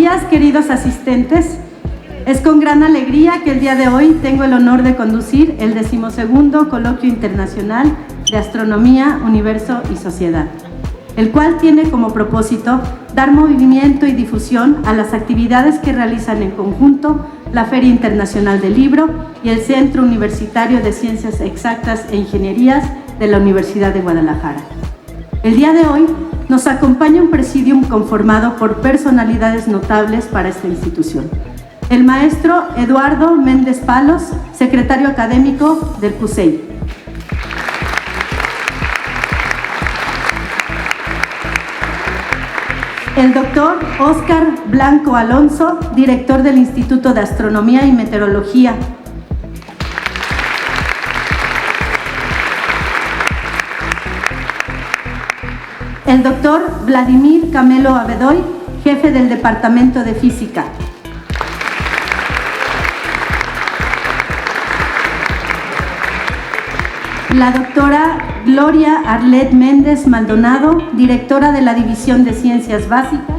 días, queridos asistentes. Es con gran alegría que el día de hoy tengo el honor de conducir el 12º Coloquio Internacional de Astronomía, Universo y Sociedad, el cual tiene como propósito dar movimiento y difusión a las actividades que realizan en conjunto la Feria Internacional del Libro y el Centro Universitario de Ciencias Exactas e Ingenierías de la Universidad de Guadalajara. El día de hoy nos acompaña un presidium conformado por personalidades notables para esta institución. El maestro Eduardo Méndez Palos, secretario académico del CUSEI. El doctor Óscar Blanco Alonso, director del Instituto de Astronomía y Meteorología. El doctor Vladimir Camelo Abedoy, jefe del Departamento de Física. La doctora Gloria Arlet Méndez Maldonado, directora de la División de Ciencias Básicas.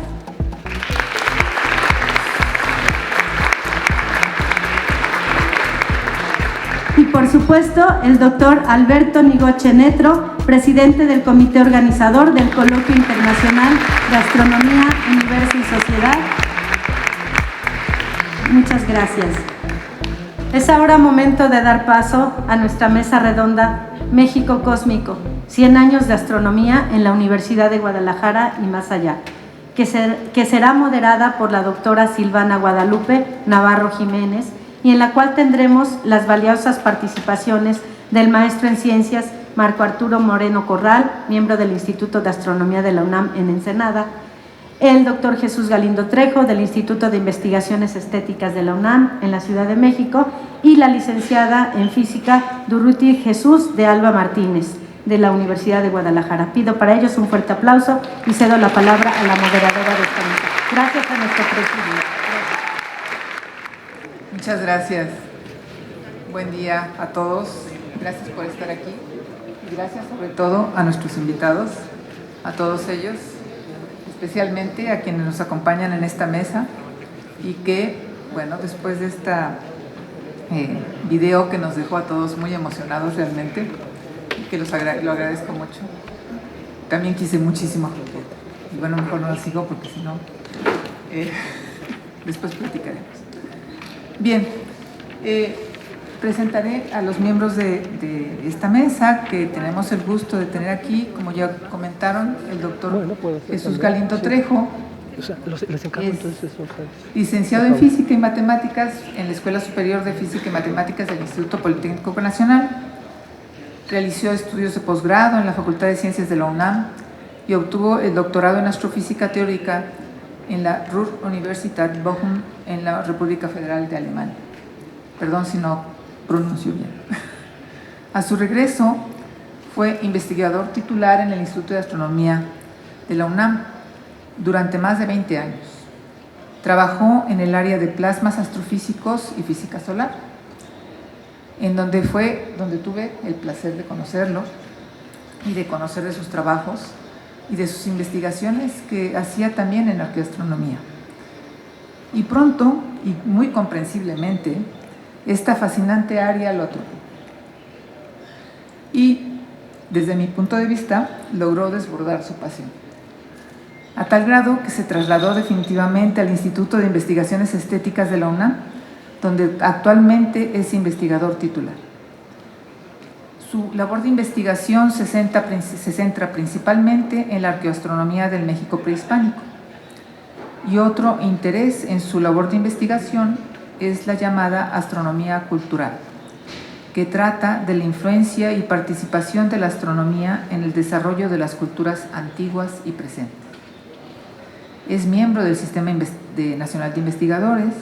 Y por supuesto, el doctor Alberto Nigoche Netro, presidente del comité organizador del Coloquio Internacional de Astronomía, Universo y Sociedad. Muchas gracias. Es ahora momento de dar paso a nuestra mesa redonda México Cósmico, 100 años de astronomía en la Universidad de Guadalajara y más allá, que será moderada por la doctora Silvana Guadalupe Navarro Jiménez y en la cual tendremos las valiosas participaciones del maestro en ciencias Marco Arturo Moreno Corral, miembro del Instituto de Astronomía de la UNAM en Ensenada, el doctor Jesús Galindo Trejo del Instituto de Investigaciones Estéticas de la UNAM en la Ciudad de México y la licenciada en Física Durruti Jesús de Alba Martínez de la Universidad de Guadalajara. Pido para ellos un fuerte aplauso y cedo la palabra a la moderadora de esta mesa. Gracias a nuestro presidente. Muchas gracias. Buen día a todos. Gracias por estar aquí. Y gracias sobre todo a nuestros invitados, a todos ellos, especialmente a quienes nos acompañan en esta mesa y que, bueno, después de esta video que nos dejó a todos muy emocionados realmente, y que lo agradezco mucho. También quise muchísimo croqueta. Y bueno, mejor no lo sigo porque si no, después platicaremos. Bien, presentaré a los miembros de esta mesa que tenemos el gusto de tener aquí, como ya comentaron, el doctor Jesús Galindo Trejo, licenciado en Física y Matemáticas en la Escuela Superior de Física y Matemáticas del Instituto Politécnico Nacional. Realizó estudios de posgrado en la Facultad de Ciencias de la UNAM y obtuvo el doctorado en Astrofísica Teórica en la Ruhr-Universität Bochum en la República Federal de Alemania. Perdón si no pronuncio bien. A su regreso, fue investigador titular en el Instituto de Astronomía de la UNAM durante más de 20 años. Trabajó en el área de plasmas astrofísicos y física solar, en donde tuve el placer de conocerlo y de conocer de sus trabajos y de sus investigaciones que hacía también en arqueoastronomía. Y pronto, y muy comprensiblemente, esta fascinante área lo atrapó. Y, desde mi punto de vista, logró desbordar su pasión. A tal grado que se trasladó definitivamente al Instituto de Investigaciones Estéticas de la UNAM, donde actualmente es investigador titular. Su labor de investigación se centra principalmente en la arqueoastronomía del México prehispánico. Y otro interés en su labor de investigación es la llamada astronomía cultural, que trata de la influencia y participación de la astronomía en el desarrollo de las culturas antiguas y presentes. Es miembro del Sistema Nacional de Investigadores,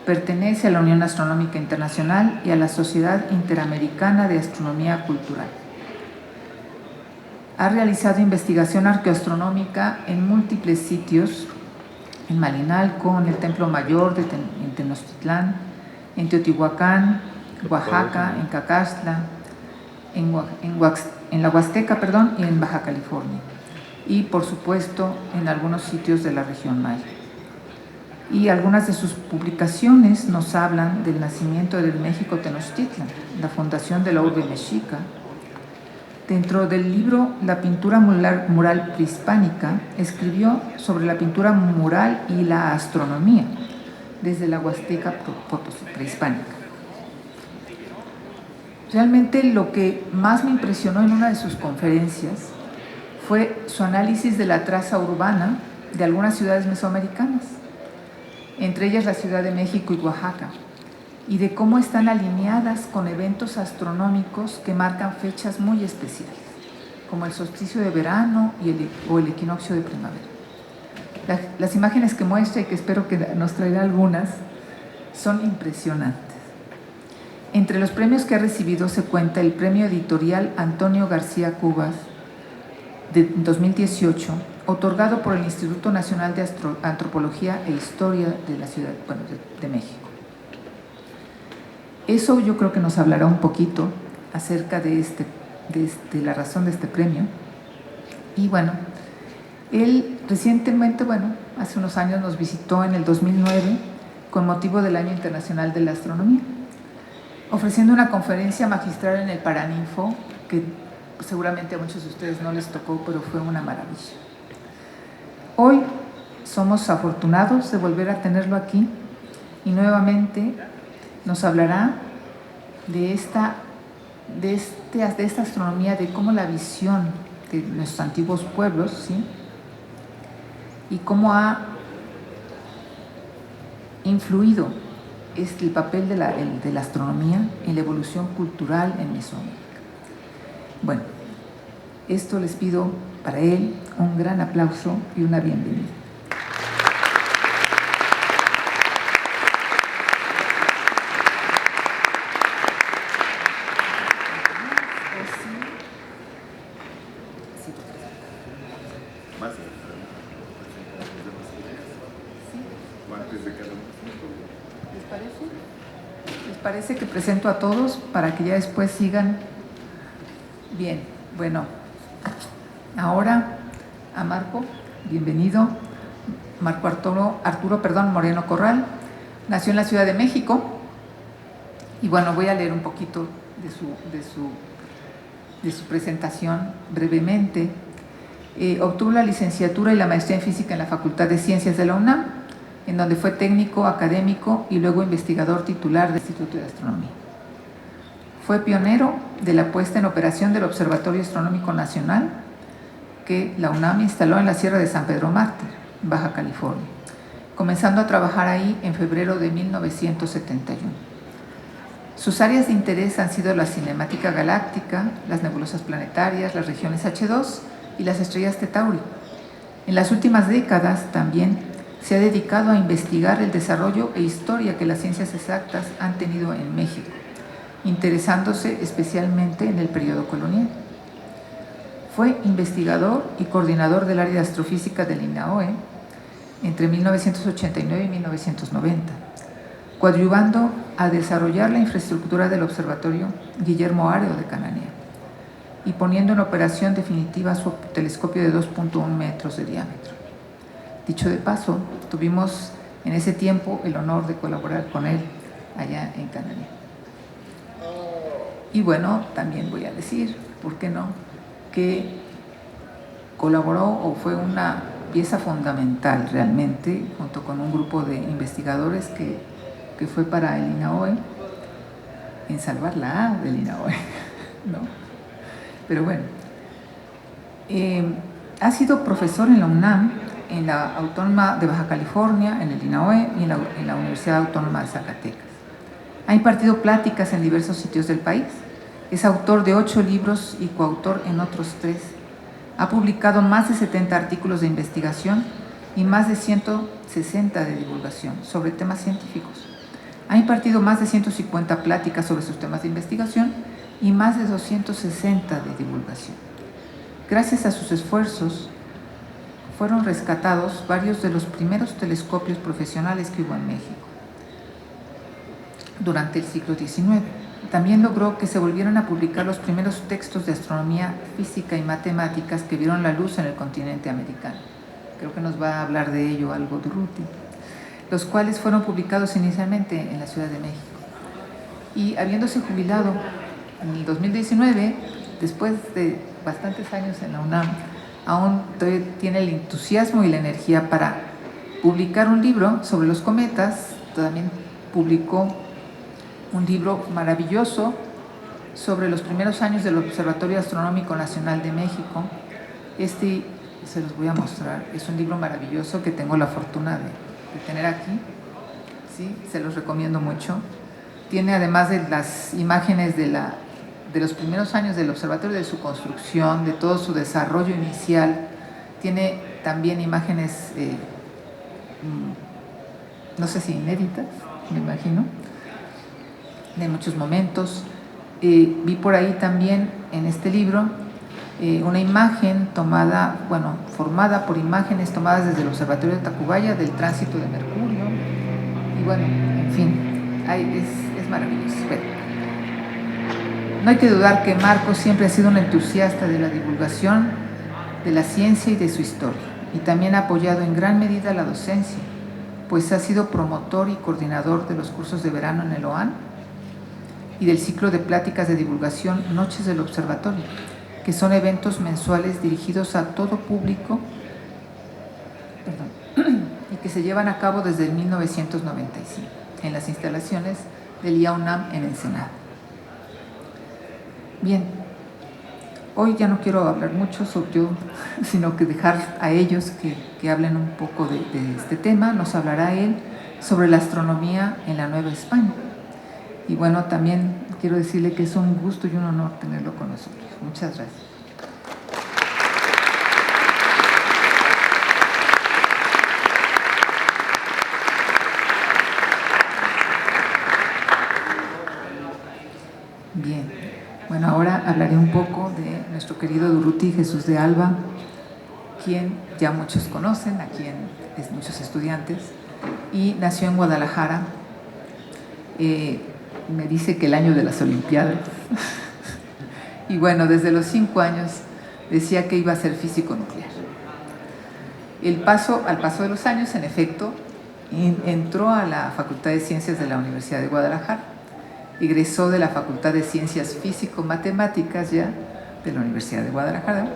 pertenece a la Unión Astronómica Internacional y a la Sociedad Interamericana de Astronomía Cultural. Ha realizado investigación arqueoastronómica en múltiples sitios, en Malinalco, en el Templo Mayor en Tenochtitlán, en Teotihuacán, Oaxaca, en Cacaxtla, en la Huasteca, y en Baja California, y por supuesto en algunos sitios de la región maya. y algunas de sus publicaciones nos hablan del nacimiento del México Tenochtitlan, la fundación de la urbe mexica. Dentro del libro La pintura mural prehispánica, escribió sobre la pintura mural y la astronomía, desde la Huasteca prehispánica. Realmente lo que más me impresionó en una de sus conferencias fue su análisis de la traza urbana de algunas ciudades mesoamericanas, entre ellas la Ciudad de México y Oaxaca, y de cómo están alineadas con eventos astronómicos que marcan fechas muy especiales, como el solsticio de verano o el equinoccio de primavera. Las imágenes que muestra y que espero que nos traerá algunas son impresionantes. Entre los premios que ha recibido se cuenta el premio editorial Antonio García Cubas de 2018, otorgado por el Instituto Nacional de Antropología e Historia de la Ciudad de México. Eso yo creo que nos hablará un poquito acerca de la razón de este premio. Y bueno, él recientemente, hace unos años nos visitó en el 2009 con motivo del Año Internacional de la Astronomía, ofreciendo una conferencia magistral en el Paraninfo, que seguramente a muchos de ustedes no les tocó, pero fue una maravilla. Hoy somos afortunados de volver a tenerlo aquí y nuevamente nos hablará de esta astronomía, de cómo la visión de nuestros antiguos pueblos, ¿sí?, y cómo ha influido el papel de la astronomía en la evolución cultural en Mesoamérica. Bueno, esto les pido para él un gran aplauso y una bienvenida. ¿Les parece que presento a todos para que ya después sigan? Bien, bueno, ahora a Marco, bienvenido. Marco Arturo Moreno Corral, nació en la Ciudad de México y bueno, voy a leer un poquito de su presentación brevemente. Obtuvo la licenciatura y la maestría en física en la Facultad de Ciencias de la UNAM, en donde fue técnico académico y luego investigador titular del Instituto de Astronomía. Fue pionero de la puesta en operación del Observatorio Astronómico Nacional que la UNAM instaló en la Sierra de San Pedro Mártir, Baja California, comenzando a trabajar ahí en febrero de 1971. Sus áreas de interés han sido la cinemática galáctica, las nebulosas planetarias, las regiones H2 y las estrellas de Tauri. En las últimas décadas también se ha dedicado a investigar el desarrollo e historia que las ciencias exactas han tenido en México, interesándose especialmente en el periodo colonial. Fue investigador y coordinador del área de astrofísica del INAOE entre 1989 y 1990, coadyuvando a desarrollar la infraestructura del Observatorio Guillermo Areo de Cananea y poniendo en operación definitiva su telescopio de 2.1 metros de diámetro. Dicho de paso, tuvimos en ese tiempo el honor de colaborar con él allá en Cananea. Y bueno, también voy a decir, ¿por qué no?, que colaboró o fue una pieza fundamental realmente, junto con un grupo de investigadores que fue para el INAOE, en salvar la A del INAOE, ¿no? Pero bueno, ha sido profesor en la UNAM, en la Autónoma de Baja California, en el INAOE y en la Universidad Autónoma de Zacatecas. Ha impartido pláticas en diversos sitios del país. Es autor de 8 libros y coautor en otros 3. Ha publicado más de 70 artículos de investigación y más de 160 de divulgación sobre temas científicos. Ha impartido más de 150 pláticas sobre sus temas de investigación y más de 260 de divulgación. Gracias a sus esfuerzos, fueron rescatados varios de los primeros telescopios profesionales que hubo en México durante el siglo XIX. También logró que se volvieran a publicar los primeros textos de astronomía, física y matemáticas que vieron la luz en el continente americano. Creo que nos va a hablar de ello algo Durruti. los cuales fueron publicados inicialmente en la Ciudad de México. Y habiéndose jubilado en el 2019, después de bastantes años en la UNAM, aún tiene el entusiasmo y la energía para publicar un libro sobre los cometas. También publicó un libro maravilloso sobre los primeros años del Observatorio Astronómico Nacional de México. Se los voy a mostrar, es un libro maravilloso que tengo la fortuna de tener aquí, ¿sí? Se los recomiendo mucho. Tiene, además de las imágenes de los primeros años del observatorio, de su construcción, de todo su desarrollo inicial, tiene también imágenes, no sé si inéditas, me imagino, de muchos momentos. Vi por ahí también en este libro una imagen formada por imágenes tomadas desde el observatorio de Tacubaya del tránsito de Mercurio. Y bueno, en fin, es maravilloso. Bueno, no hay que dudar que Marcos siempre ha sido un entusiasta de la divulgación de la ciencia y de su historia, y también ha apoyado en gran medida la docencia, pues ha sido promotor y coordinador de los cursos de verano en el OAN y del ciclo de pláticas de divulgación Noches del Observatorio, que son eventos mensuales dirigidos a todo público y que se llevan a cabo desde 1995 en las instalaciones del IA-UNAM en Ensenada. Bien, hoy ya no quiero hablar mucho sobre yo, sino que dejar a ellos que hablen un poco de este tema. Nos hablará él sobre la astronomía en la Nueva España. Y bueno, también quiero decirle que es un gusto y un honor tenerlo con nosotros. Muchas gracias. Bien, bueno, ahora hablaré un poco de nuestro querido Durruti Jesús de Alba, quien ya muchos conocen, a quien es muchos estudiantes, y nació en Guadalajara. Me dice que el año de las Olimpiadas. Y bueno, desde los 5 años decía que iba a ser físico nuclear. Al paso de los años, en efecto, entró a la Facultad de Ciencias de la Universidad de Guadalajara. Egresó de la Facultad de Ciencias Físico-Matemáticas ya de la Universidad de Guadalajara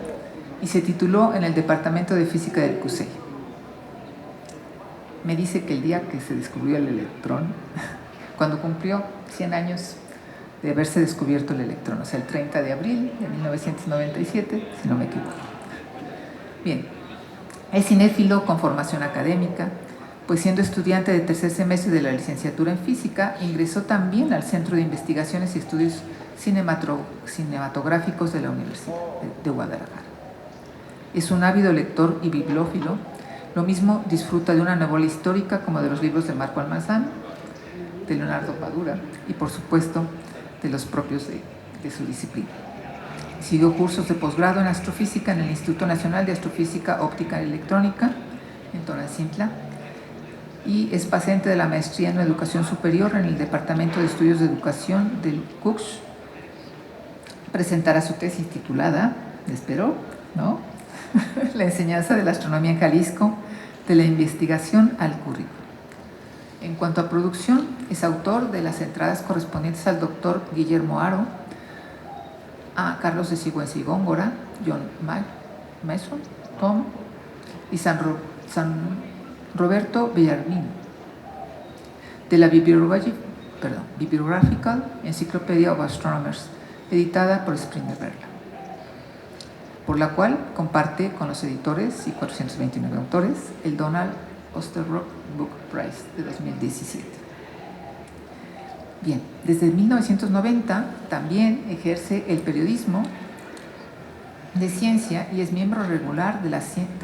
y se tituló en el Departamento de Física del CUSEI. Me dice que el día que se descubrió el electrón, cuando cumplió 100 años de haberse descubierto el electrón, o sea, el 30 de abril de 1997, si no me equivoco. Bien, es cinéfilo con formación académica, pues siendo estudiante de tercer semestre de la licenciatura en física, ingresó también al Centro de Investigaciones y Estudios Cinematográficos de la Universidad de Guadalajara. Es un ávido lector y bibliófilo. Lo mismo disfruta de una novela histórica como de los libros de Marco Almazán, de Leonardo Padura y, por supuesto, de los propios de su disciplina. Siguió cursos de posgrado en astrofísica en el Instituto Nacional de Astrofísica Óptica y Electrónica en Tonantzintla, y es pasante de la maestría en Educación Superior en el Departamento de Estudios de Educación del CUCS. Presentará su tesis titulada, espero, ¿no? La enseñanza de la astronomía en Jalisco, de la investigación al currículo. En cuanto a producción, es autor de las entradas correspondientes al doctor Guillermo Haro, a Carlos de Sigüenza y Góngora, John Mason, Tom y San Roberto Bellarmino, de la Bibliographical Encyclopedia of Astronomers, editada por Springer Verlag, por la cual comparte con los editores y 429 autores el Donald Osterbrock Book Prize de 2017. Bien, desde 1990 también ejerce el periodismo de ciencia y es miembro regular de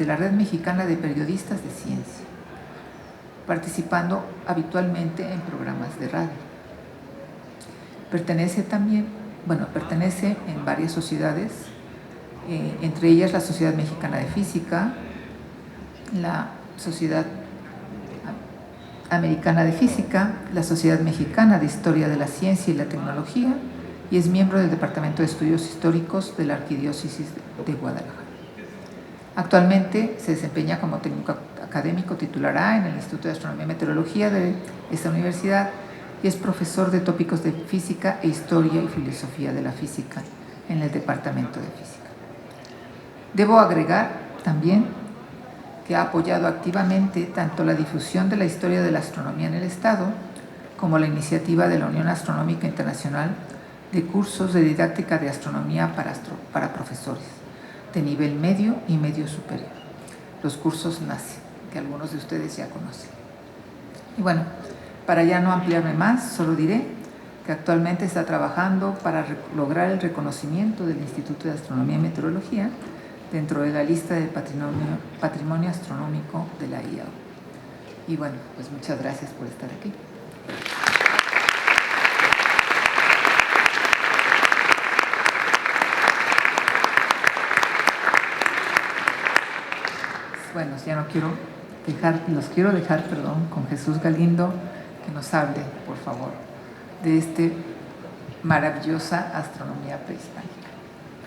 la Red Mexicana de Periodistas de Ciencia, participando habitualmente en programas de radio. Pertenece en varias sociedades, entre ellas la Sociedad Mexicana de Física, la Sociedad Americana de Física, la Sociedad Mexicana de Historia de la Ciencia y la Tecnología, y es miembro del Departamento de Estudios Históricos de la Arquidiócesis de Guadalajara. Actualmente se desempeña como técnico académico titular A en el Instituto de Astronomía y Meteorología de esta universidad y es profesor de tópicos de física e historia y filosofía de la física en el Departamento de Física. Debo agregar también que ha apoyado activamente tanto la difusión de la historia de la astronomía en el Estado como la iniciativa de la Unión Astronómica Internacional de cursos de didáctica de astronomía para profesores de nivel medio y medio superior, los cursos NACE, que algunos de ustedes ya conocen. Y bueno, para ya no ampliarme más, solo diré que actualmente está trabajando para lograr el reconocimiento del Instituto de Astronomía y Meteorología dentro de la lista del patrimonio astronómico de la IAO. Y bueno, pues muchas gracias por estar aquí. Bueno, ya no quiero dejar, con Jesús Galindo, que nos hable, por favor, de esta maravillosa astronomía prehispánica.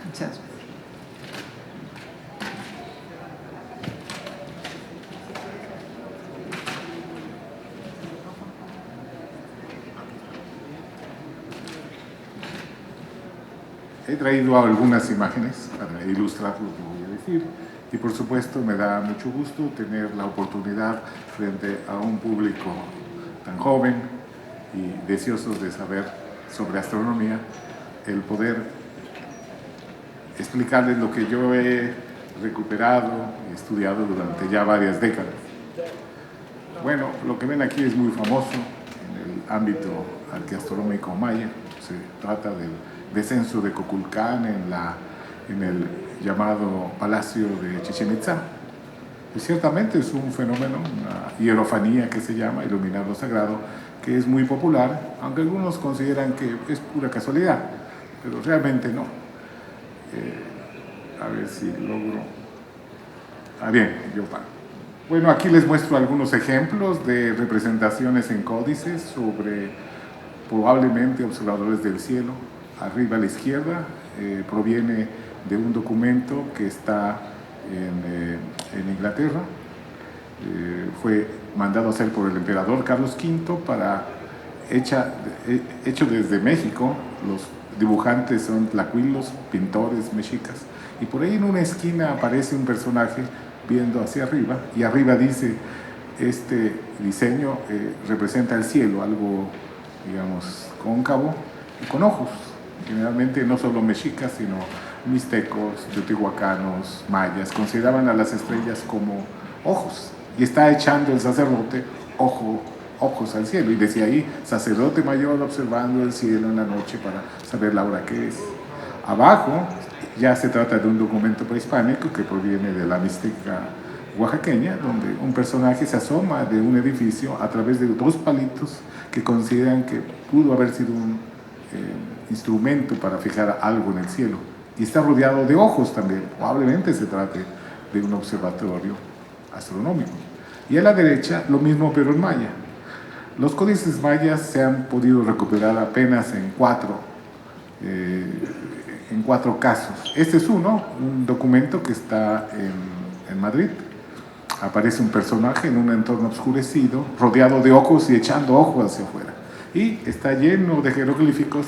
Muchas gracias. He traído algunas imágenes para ilustrar lo que voy a decir y por supuesto me da mucho gusto tener la oportunidad frente a un público tan joven y deseosos de saber sobre astronomía, el poder explicarles lo que yo he recuperado y estudiado durante ya varias décadas. Bueno, lo que ven aquí es muy famoso en el ámbito arqueastronómico maya. Se trata del descenso de Coculcán en el llamado Palacio de Chichén Itzá. Y ciertamente es un fenómeno, una hierofanía que se llama, iluminado sagrado, que es muy popular, aunque algunos consideran que es pura casualidad, pero realmente no. A ver si logro... bien, yo paro. Bueno, aquí les muestro algunos ejemplos de representaciones en códices sobre probablemente observadores del cielo. Arriba a la izquierda proviene de un documento que está en Inglaterra. Fue mandado a hacer por el emperador Carlos V hecho desde México. Los dibujantes son tlacuilos, pintores mexicas. Y por ahí en una esquina aparece un personaje viendo hacia arriba y arriba dice, este diseño representa el cielo, algo, digamos, cóncavo y con ojos. Generalmente no solo mexicas, sino mixtecos, teotihuacanos, mayas, consideraban a las estrellas como ojos. Y está echando el sacerdote ojos al cielo. Y decía ahí, sacerdote mayor observando el cielo en la noche para saber la hora que es. Abajo ya se trata de un documento prehispánico que proviene de la mixteca oaxaqueña, donde un personaje se asoma de un edificio a través de dos palitos que consideran que pudo haber sido un instrumento para fijar algo en el cielo. Y está rodeado de ojos también. Probablemente se trate de un observatorio astronómico. Y a la derecha, lo mismo pero en maya. Los códices mayas se han podido recuperar apenas en cuatro casos. Este es un documento que está en Madrid. Aparece un personaje en un entorno oscurecido, rodeado de ojos y echando ojos hacia afuera. Y está lleno de jeroglíficos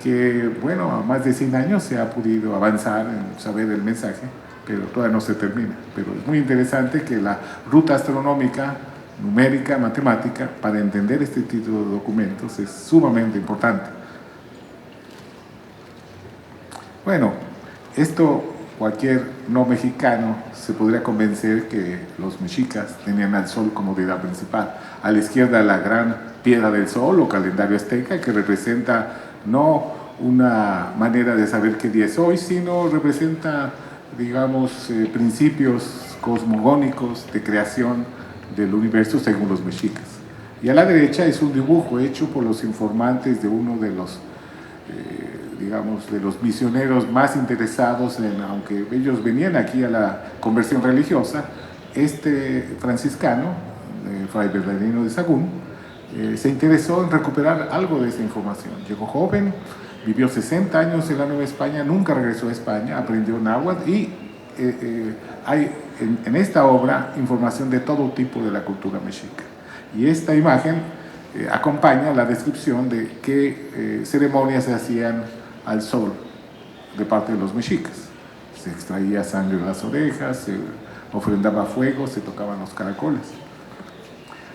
que, bueno, a más de 100 años se ha podido avanzar en saber el mensaje, pero todavía no se termina. Pero es muy interesante que la ruta astronómica, numérica, matemática, para entender este tipo de documentos es sumamente importante. Bueno, esto cualquier no mexicano se podría convencer que los mexicas tenían al sol como deidad principal. A la izquierda la gran piedra del sol o calendario azteca, que representa no una manera de saber qué día es hoy, sino representa, digamos, principios cosmogónicos de creación del universo según los mexicas. Y a la derecha es un dibujo hecho por los informantes de uno de los digamos, de los misioneros más interesados en, aunque ellos venían aquí a la conversión religiosa, este franciscano, Fray Bernardino de Sahagún, se interesó en recuperar algo de esa información. Llegó joven, vivió 60 años en la Nueva España, nunca regresó a España, aprendió náhuatl y hay en esta obra información de todo tipo de la cultura mexica. Y esta imagen acompaña la descripción de qué ceremonias se hacían al sol de parte de los mexicas. Se extraía sangre de las orejas, se ofrendaba fuego, se tocaban los caracoles.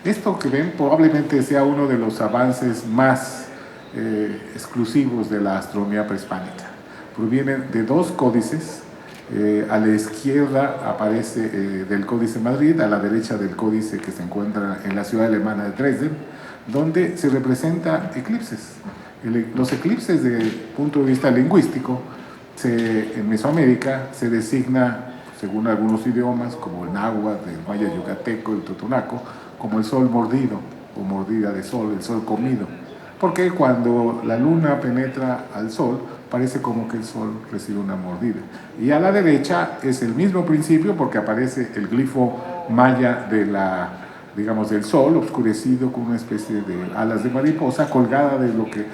Esto que ven probablemente sea uno de los avances más exclusivos de la astronomía prehispánica. Proviene de dos códices. A la izquierda aparece del Códice Madrid, a la derecha del códice que se encuentra en la ciudad alemana de Dresden, donde se representan eclipses. Los eclipses, desde el punto de vista lingüístico, en Mesoamérica se designa, según algunos idiomas, como el náhuatl, el maya yucateco, el totonaco, como el sol mordido o mordida de sol, el sol comido. Porque cuando la luna penetra al sol, parece como que el sol recibe una mordida. Y a la derecha es el mismo principio porque aparece el glifo maya del sol, oscurecido con una especie de alas de mariposa colgada de lo que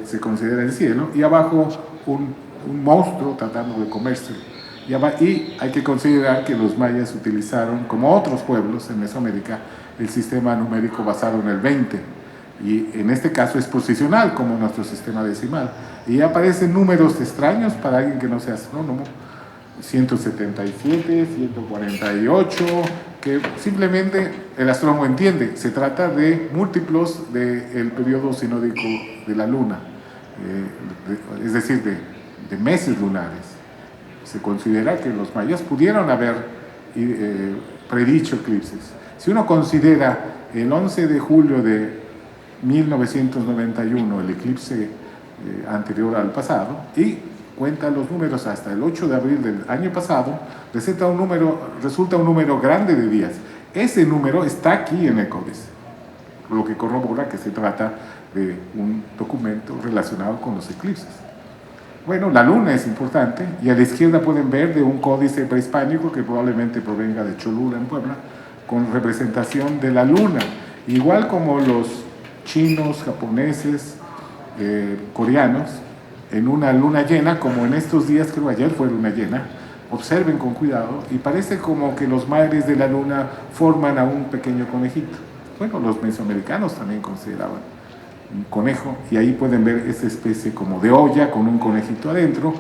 se considera el cielo, y abajo un monstruo tratando de comerse. Y hay que considerar que los mayas utilizaron, como otros pueblos en Mesoamérica, el sistema numérico basado en el 20. Y en este caso es posicional, como nuestro sistema decimal. Y aparecen números extraños para alguien que no sea astrónomo: 177, 148, que simplemente el astrónomo entiende. Se trata de múltiplos del periodo sinódico de la luna, es decir, de meses lunares. Se considera que los mayas pudieron haber predicho eclipses. Si uno considera el 11 de julio de 1991, el eclipse anterior al pasado, y cuenta los números hasta el 8 de abril del año pasado, resulta un número grande de días. Ese número está aquí en el códice, lo que corrobora que se trata de un documento relacionado con los eclipses. Bueno, la luna es importante, y a la izquierda pueden ver de un códice prehispánico que probablemente provenga de Cholula, en Puebla, con representación de la luna, igual como los chinos, japoneses, coreanos, en una luna llena, como en estos días, creo ayer fue luna llena. Observen con cuidado y parece como que los madres de la luna forman a un pequeño conejito. Bueno, los mesoamericanos también consideraban un conejo, y ahí pueden ver esa especie como de olla con un conejito adentro,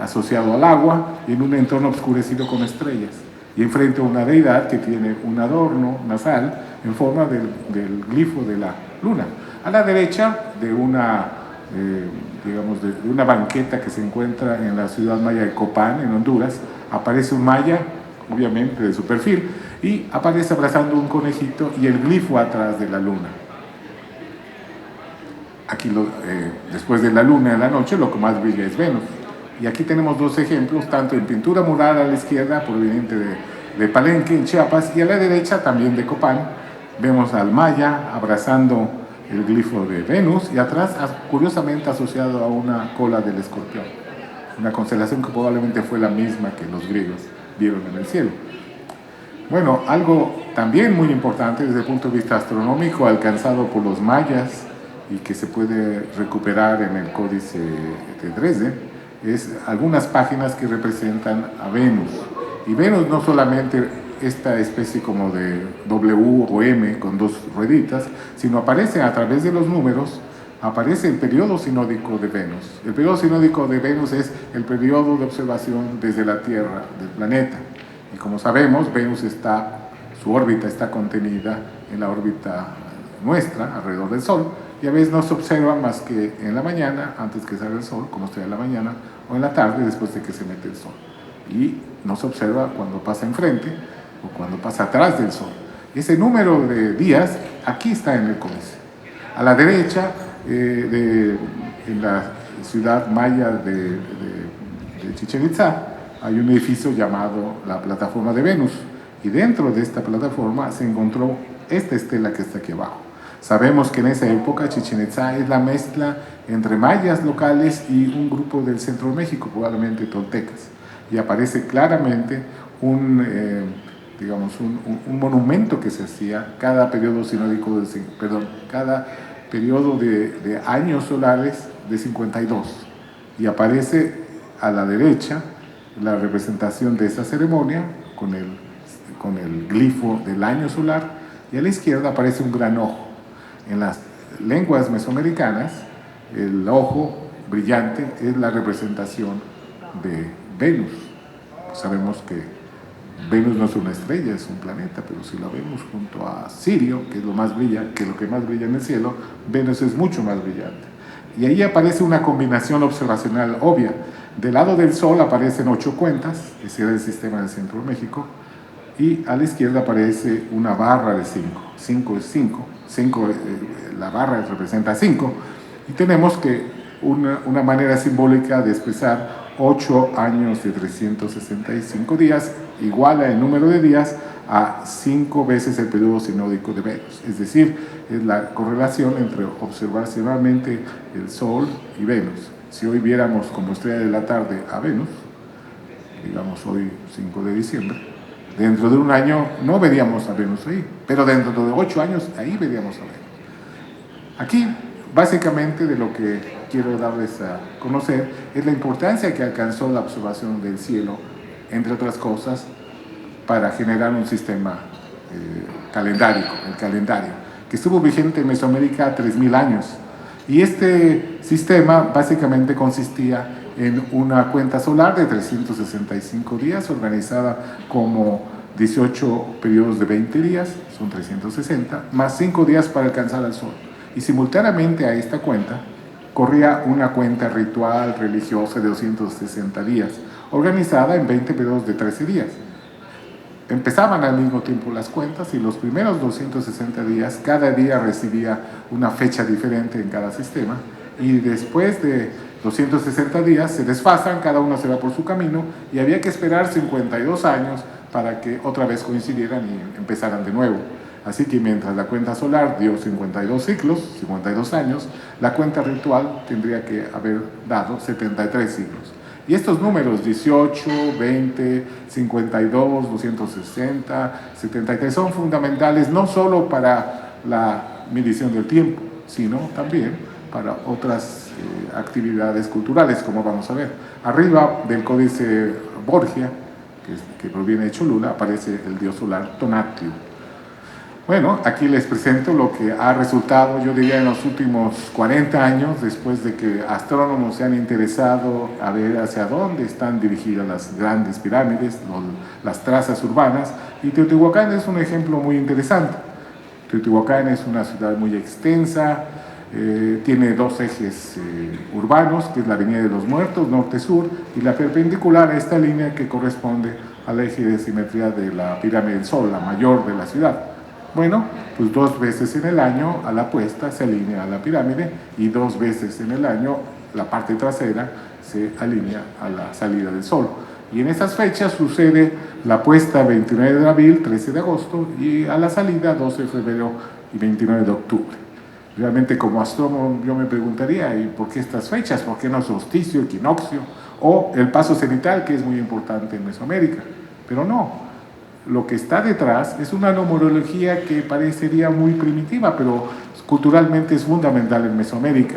asociado al agua y en un entorno oscurecido con estrellas, y enfrente a una deidad que tiene un adorno nasal en forma del glifo de la luna. A la derecha de una banqueta que se encuentra en la ciudad maya de Copán, en Honduras, aparece un maya, obviamente de su perfil, y aparece abrazando un conejito y el glifo atrás de la luna. Aquí, después de la luna en la noche, lo que más brilla es Venus. Y aquí tenemos dos ejemplos, tanto en pintura mural a la izquierda, proveniente de Palenque, en Chiapas, y a la derecha, también de Copán, vemos al maya abrazando el glifo de Venus, y atrás, curiosamente, asociado a una cola del escorpión, una constelación que probablemente fue la misma que los griegos vieron en el cielo. Bueno, algo también muy importante desde el punto de vista astronómico, alcanzado por los mayas y que se puede recuperar en el códice de Dresden, es algunas páginas que representan a Venus. Y Venus no solamente esta especie como de W o M con dos rueditas, sino aparece a través de los números, aparece el periodo sinódico de Venus. El periodo sinódico de Venus es el periodo de observación desde la Tierra del planeta. Y como sabemos, Venus su órbita está contenida en la órbita nuestra, alrededor del Sol, y a veces no se observa más que en la mañana, antes que salga el sol, como estrella de la mañana, o en la tarde, después de que se mete el sol. Y no se observa cuando pasa enfrente o cuando pasa atrás del sol. Ese número de días aquí está en el códice. A la derecha, en la ciudad maya de Chichén Itzá, hay un edificio llamado la Plataforma de Venus, y dentro de esta plataforma se encontró esta estela que está aquí abajo. Sabemos que en esa época Chichén Itzá es la mezcla entre mayas locales y un grupo del centro de México, probablemente toltecas, y aparece claramente un monumento que se hacía cada periodo sinódico, cada periodo de años solares de 52, y aparece a la derecha la representación de esta ceremonia con el glifo del año solar, y a la izquierda aparece un gran ojo. En las lenguas mesoamericanas, el ojo brillante es la representación de Venus. Sabemos que Venus no es una estrella, es un planeta, pero si la vemos junto a Sirio, que es lo que más brilla en el cielo, Venus es mucho más brillante. Y ahí aparece una combinación observacional obvia. Del lado del Sol aparecen 8 cuentas, ese era el sistema del centro de México, y a la izquierda aparece una barra de 5. 5 es 5, la barra representa 5, y tenemos que una manera simbólica de expresar 8 años de 365 días igual el número de días a 5 veces el periodo sinódico de Venus. Es decir, es la correlación entre observacionalmente el Sol y Venus. Si hoy viéramos como estrella de la tarde a Venus, digamos hoy 5 de diciembre, dentro de un año no veríamos a Venus ahí, pero dentro de 8 años ahí veríamos a Venus. Aquí, básicamente, de lo que quiero darles a conocer es la importancia que alcanzó la observación del cielo, entre otras cosas, para generar un sistema calendárico, el calendario, que estuvo vigente en Mesoamérica 3.000 años. Y este sistema básicamente consistía en una cuenta solar de 365 días, organizada como 18 periodos de 20 días, son 360, más 5 días para alcanzar al Sol. Y simultáneamente a esta cuenta corría una cuenta ritual religiosa de 260 días, organizada en 20 periodos de 13 días. Empezaban al mismo tiempo las cuentas y los primeros 260 días, cada día recibía una fecha diferente en cada sistema, y después de 260 días se desfasan, cada uno se va por su camino, y había que esperar 52 años para que otra vez coincidieran y empezaran de nuevo. Así que mientras la cuenta solar dio 52 ciclos, 52 años, la cuenta ritual tendría que haber dado 73 ciclos. Y estos números, 18, 20, 52, 260, 73, son fundamentales no solo para la medición del tiempo, sino también para otras actividades culturales, como vamos a ver. Arriba del códice Borgia, que proviene de Cholula, aparece el dios solar Tonatiuh. Bueno, aquí les presento lo que ha resultado, yo diría, en los últimos 40 años, después de que astrónomos se han interesado a ver hacia dónde están dirigidas las grandes pirámides, las trazas urbanas, y Teotihuacán es un ejemplo muy interesante. Teotihuacán es una ciudad muy extensa, tiene 2 ejes urbanos, que es la Avenida de los Muertos, norte-sur, y la perpendicular a esta línea que corresponde al eje de simetría de la pirámide del Sol, la mayor de la ciudad. Bueno, pues 2 veces en el año a la puesta se alinea a la pirámide, y 2 veces en el año la parte trasera se alinea a la salida del Sol. Y en esas fechas sucede la puesta 29 de abril, 13 de agosto, y a la salida 12 de febrero y 29 de octubre. Realmente, como astrónomo, yo me preguntaría, ¿y por qué estas fechas? ¿Por qué no solsticio, equinoccio o el paso cenital, que es muy importante en Mesoamérica? Pero no. Lo que está detrás es una numerología que parecería muy primitiva, pero culturalmente es fundamental en Mesoamérica.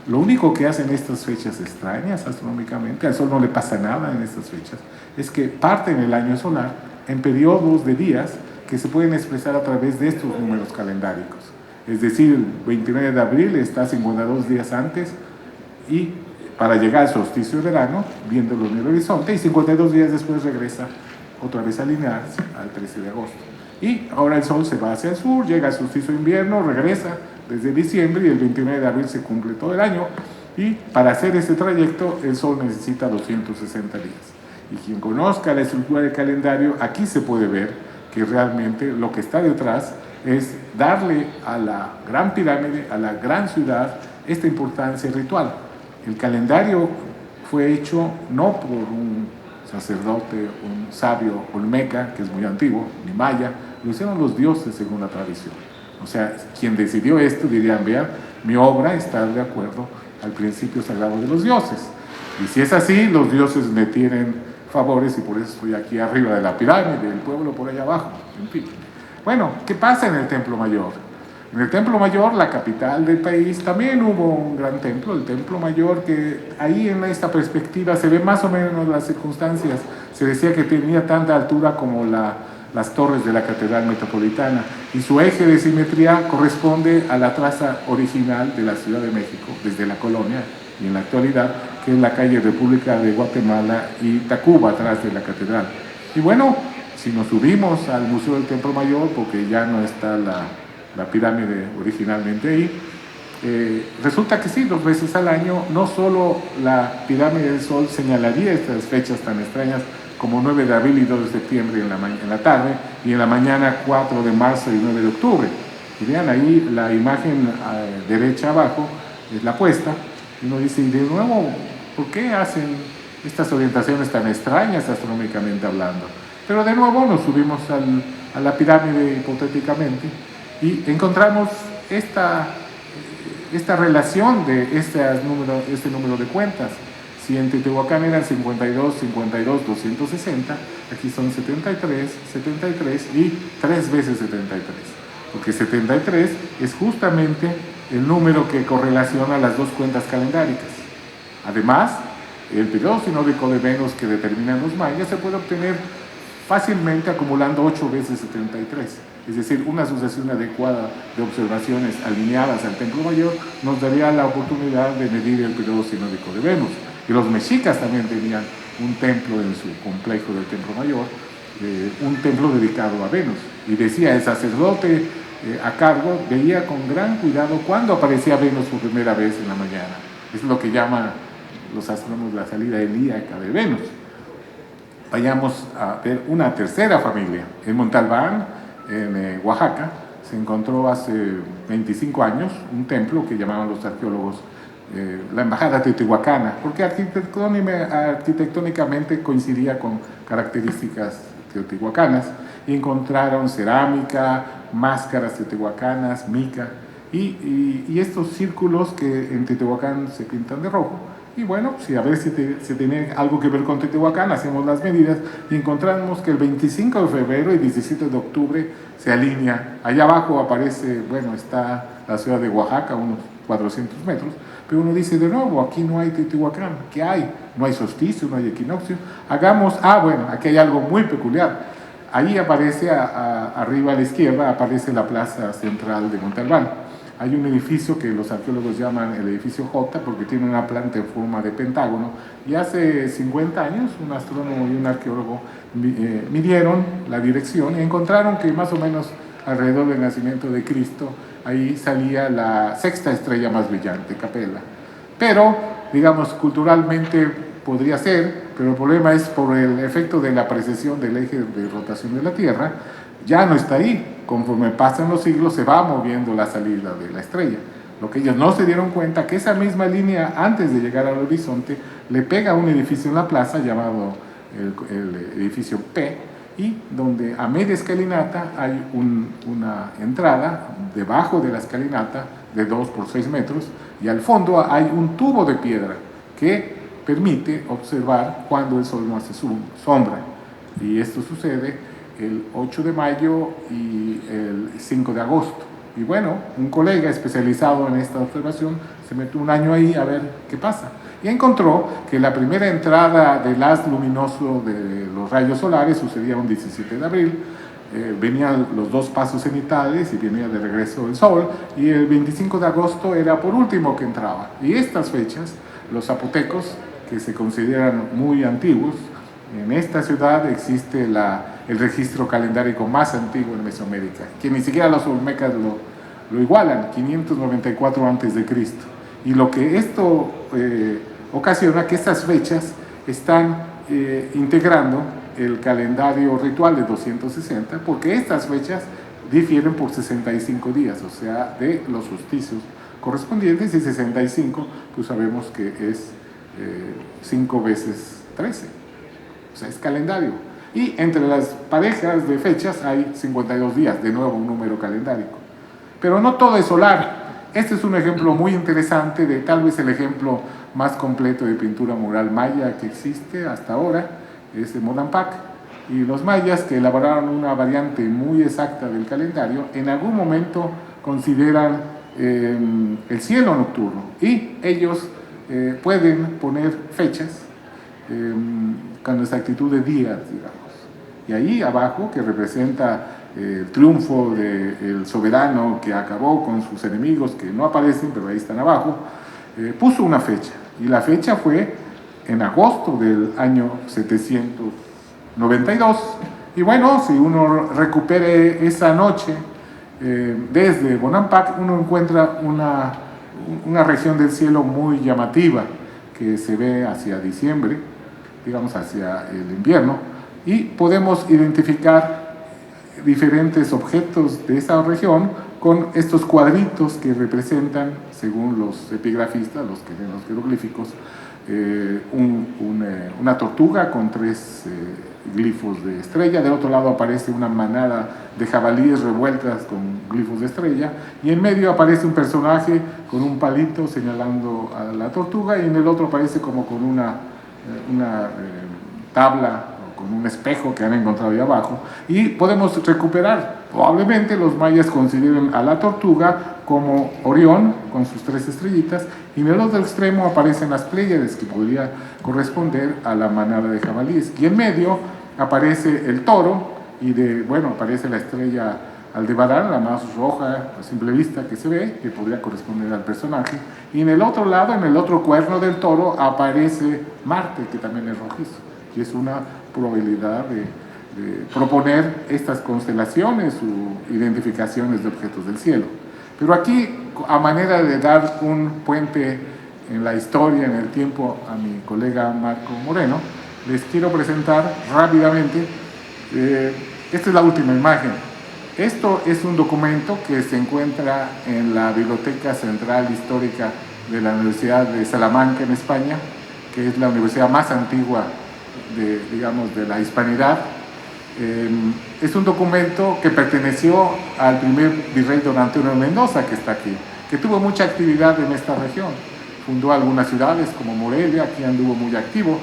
Lo único que hacen estas fechas extrañas astronómicamente, al Sol no le pasa nada en estas fechas, es que parten el año solar en periodos de días que se pueden expresar a través de estos números calendáricos. Es decir, 29 de abril está 52 días antes, y para llegar al solsticio de verano, viéndolo en el horizonte, y 52 días después regresa otra vez a alinearse al 13 de agosto. Y ahora el Sol se va hacia el sur, llega al solsticio de invierno, regresa desde diciembre, y el 29 de abril se cumple todo el año, y para hacer este trayecto el Sol necesita 260 días. Y quien conozca la estructura del calendario, aquí se puede ver que realmente lo que está detrás es darle a la gran pirámide, a la gran ciudad, esta importancia ritual. El calendario fue hecho no por un sacerdote, un sabio olmeca, que es muy antiguo, ni maya, lo hicieron los dioses según la tradición. O sea, quien decidió esto dirían, vean, mi obra está de acuerdo al principio sagrado de los dioses. Y si es así, los dioses me tienen favores, y por eso estoy aquí arriba de la pirámide, el pueblo por allá abajo, en fin. Bueno, ¿qué pasa en el Templo Mayor? En el Templo Mayor, la capital del país, también hubo un gran templo, el Templo Mayor, que ahí en esta perspectiva se ve más o menos las circunstancias. Se decía que tenía tanta altura como las torres de la Catedral Metropolitana, y su eje de simetría corresponde a la traza original de la Ciudad de México, desde la colonia y en la actualidad, que es la calle República de Guatemala y Tacuba, atrás de la catedral. Y bueno, si nos subimos al Museo del Templo Mayor, porque ya no está la pirámide originalmente ahí, resulta que sí, 2 veces al año, no solo la pirámide del Sol señalaría estas fechas tan extrañas como 9 de abril y 2 de septiembre en la tarde, y en la mañana 4 de marzo y 9 de octubre. Y vean ahí la imagen derecha abajo, es la puesta, y uno dice, y de nuevo, ¿por qué hacen estas orientaciones tan extrañas astronómicamente hablando? Pero de nuevo nos subimos a la pirámide hipotéticamente y encontramos esta relación de este número de cuentas. Si en Teotihuacán eran 52, 52, 260, aquí son 73, 73 y 3 veces 73. Porque 73 es justamente el número que correlaciona las dos cuentas calendáricas. Además, el periodo sinódico de Venus que determinan los mayas se puede obtener fácilmente acumulando 8 veces 73. Es decir, una sucesión adecuada de observaciones alineadas al Templo Mayor nos daría la oportunidad de medir el periodo sinódico de Venus. Y los mexicas también tenían un templo en su complejo del Templo Mayor, un templo dedicado a Venus. Y decía, el sacerdote a cargo veía con gran cuidado cuándo aparecía Venus por primera vez en la mañana. Es lo que llaman los astrónomos la salida helíaca de Venus. Vayamos a ver una tercera familia. En Montalbán, en Oaxaca, se encontró hace 25 años un templo que llamaban los arqueólogos la embajada teotihuacana, porque arquitectónicamente coincidía con características teotihuacanas, y encontraron cerámica, máscaras teotihuacanas, mica, y estos círculos que en Teotihuacán se pintan de rojo. Y bueno, a ver si tiene algo que ver con Teotihuacán, hacemos las medidas y encontramos que el 25 de febrero y 17 de octubre se alinea. Allá abajo aparece, bueno, está la ciudad de Oaxaca, unos 400 metros, pero uno dice de nuevo, aquí no hay Teotihuacán. ¿Qué hay? No hay solsticio, no hay equinoccio. Bueno, aquí hay algo muy peculiar. Ahí aparece, arriba a la izquierda, aparece la plaza central de Montalbán. Hay un edificio que los arqueólogos llaman el edificio J porque tiene una planta en forma de pentágono, y hace 50 años un astrónomo y un arqueólogo midieron la dirección y encontraron que más o menos alrededor del nacimiento de Cristo ahí salía la sexta estrella más brillante, Capella. Pero, digamos, culturalmente podría ser, pero el problema es por el efecto de la precesión del eje de rotación de la Tierra, ya no está ahí. Conforme pasan los siglos se va moviendo la salida de la estrella. Lo que ellos no se dieron cuenta que esa misma línea, antes de llegar al horizonte, le pega a un edificio en la plaza llamado el edificio P, y donde a media escalinata hay una entrada debajo de la escalinata de 2 por 6 metros, y al fondo hay un tubo de piedra que permite observar cuando el sol no hace sombra. Y esto sucede el 8 de mayo y el 5 de agosto. Y bueno, un colega especializado en esta observación se metió un año ahí a ver qué pasa. Y encontró que la primera entrada del haz luminoso de los rayos solares sucedía un 17 de abril. Venían los 2 pasos cenitales y venía de regreso el sol. Y el 25 de agosto era por último que entraba. Y estas fechas, los zapotecos, que se consideran muy antiguos, en esta ciudad existe el registro calendárico más antiguo en Mesoamérica, que ni siquiera los olmecas lo igualan, 594 a.C. Y lo que esto ocasiona que estas fechas están integrando el calendario ritual de 260, porque estas fechas difieren por 65 días, o sea, de los solsticios correspondientes, y 65, pues sabemos que es 5 veces 13. O sea, es calendario. Y entre las parejas de fechas hay 52 días, de nuevo un número calendárico. Pero no todo es solar. Este es un ejemplo muy interesante de tal vez el ejemplo más completo de pintura mural maya que existe hasta ahora, es de Monampac. Y los mayas, que elaboraron una variante muy exacta del calendario, en algún momento consideran el cielo nocturno y ellos pueden poner fechas con exactitud de días, digamos. Y ahí abajo, que representa el triunfo del soberano que acabó con sus enemigos, que no aparecen, pero ahí están abajo, puso una fecha. Y la fecha fue en agosto del año 792. Y bueno, si uno recupere esa noche, desde Bonampak, uno encuentra una región del cielo muy llamativa, que se ve hacia diciembre, digamos hacia el invierno, y podemos identificar diferentes objetos de esa región con estos cuadritos que representan, según los epigrafistas, los que ven los jeroglíficos, una tortuga con 3 glifos de estrella. Del otro lado aparece una manada de jabalíes revueltas con glifos de estrella, y en medio aparece un personaje con un palito señalando a la tortuga, y en el otro aparece como con una tabla o con un espejo que han encontrado ahí abajo, y podemos recuperar. Probablemente los mayas consideren a la tortuga como Orión con sus 3 estrellitas, y en el otro extremo aparecen las Pléyades, que podría corresponder a la manada de jabalíes, y en medio aparece el toro, y aparece la estrella Aldebarán, la más roja a simple vista que se ve, que podría corresponder al personaje, y en el otro lado, en el otro cuerno del toro, aparece Marte, que también es rojizo, y es una probabilidad de proponer estas constelaciones o identificaciones de objetos del cielo. Pero aquí, a manera de dar un puente en la historia, en el tiempo, a mi colega Marco Moreno, les quiero presentar rápidamente, esta es la última imagen. Esto es un documento que se encuentra en la Biblioteca Central Histórica de la Universidad de Salamanca, en España, que es la universidad más antigua de la hispanidad. Es un documento que perteneció al primer virrey don Antonio de Mendoza, que está aquí, que tuvo mucha actividad en esta región. Fundó algunas ciudades como Morelia, aquí anduvo muy activo,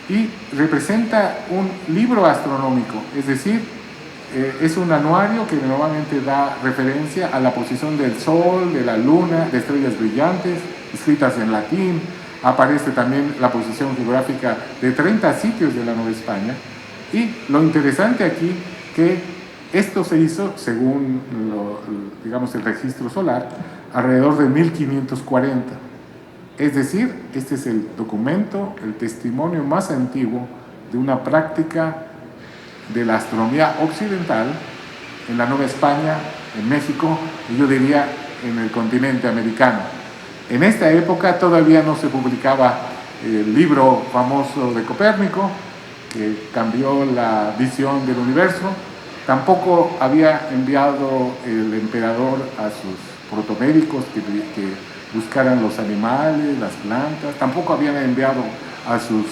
y representa un libro astronómico, es decir, es un anuario que normalmente da referencia a la posición del Sol, de la Luna, de estrellas brillantes, escritas en latín. Aparece también la posición geográfica de 30 sitios de la Nueva España. Y lo interesante aquí, que esto se hizo, según el registro solar, alrededor de 1540. Es decir, este es el documento, el testimonio más antiguo de una práctica de la astronomía occidental en la Nueva España, en México, y yo diría en el continente americano. En esta época todavía no se publicaba el libro famoso de Copérnico, que cambió la visión del universo. Tampoco había enviado el emperador a sus protomédicos que buscaran los animales, las plantas. Tampoco habían enviado a sus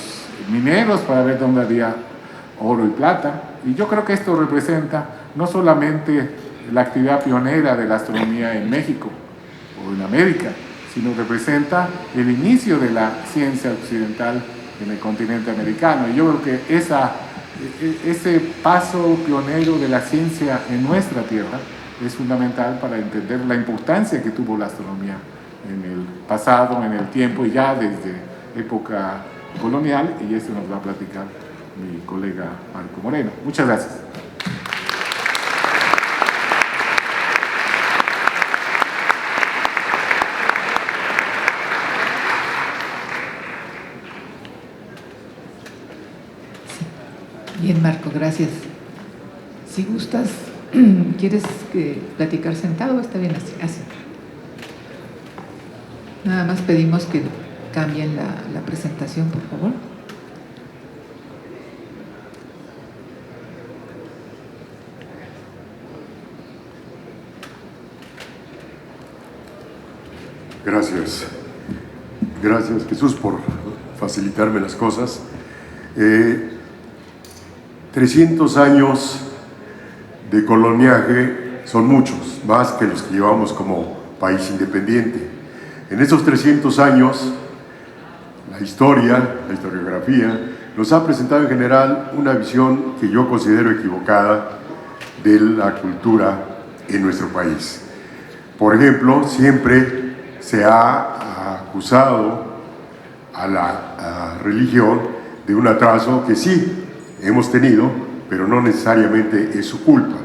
mineros para ver dónde había oro y plata. Y yo creo que esto representa no solamente la actividad pionera de la astronomía en México o en América, sino representa el inicio de la ciencia occidental en el continente americano. Y yo creo que ese paso pionero de la ciencia en nuestra tierra es fundamental para entender la importancia que tuvo la astronomía en el pasado, en el tiempo, y ya desde época colonial, y eso nos va a platicar mi colega Marco Moreno. Muchas gracias. Bien, Marco, gracias. Si gustas, ¿quieres platicar sentado o está bien así? Así. Nada más pedimos que cambien la presentación, por favor. Gracias. Gracias, Jesús, por facilitarme las cosas. 300 años de coloniaje son muchos, más que los que llevamos como país independiente. En esos 300 años, la historiografía, nos ha presentado en general una visión que yo considero equivocada de la cultura en nuestro país. Por ejemplo, siempre se ha acusado a la religión de un atraso que sí hemos tenido, pero no necesariamente es su culpa.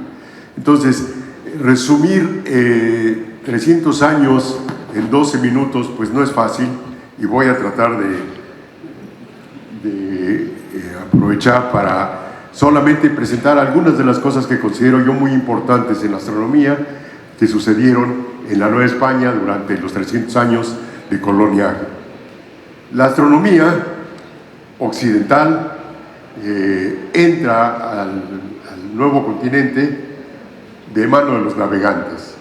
Entonces, resumir 300 años en 12 minutos pues no es fácil, y voy a tratar de aprovechar para solamente presentar algunas de las cosas que considero yo muy importantes en la astronomía que sucedieron en la Nueva España durante los 300 años de coloniaje. La astronomía occidental entra al nuevo continente de mano de los navegantes.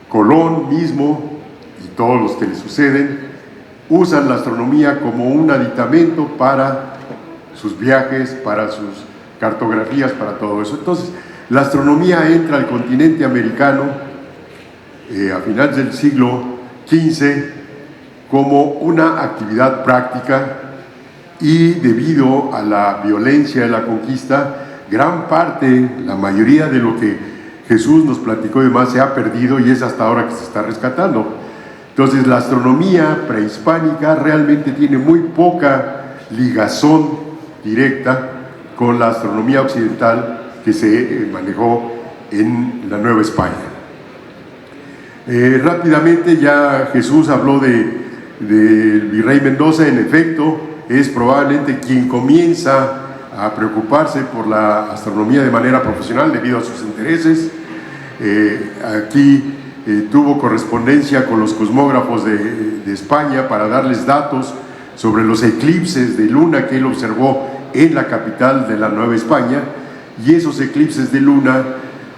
Colón mismo y todos los que le suceden usan la astronomía como un aditamento para sus viajes, para sus cartografías, para todo eso. Entonces, la astronomía entra al continente americano a finales del siglo XV como una actividad práctica, y debido a la violencia de la conquista, gran parte, la mayoría de lo que Jesús nos platicó y demás se ha perdido, y es hasta ahora que se está rescatando. Entonces, la astronomía prehispánica realmente tiene muy poca ligazón directa con la astronomía occidental que se manejó en la Nueva España. Rápidamente, ya Jesús habló del virrey Mendoza. En efecto, es probablemente quien comienza a preocuparse por la astronomía de manera profesional debido a sus intereses. Aquí tuvo correspondencia con los cosmógrafos de España para darles datos sobre los eclipses de luna que él observó en la capital de la Nueva España, y esos eclipses de luna,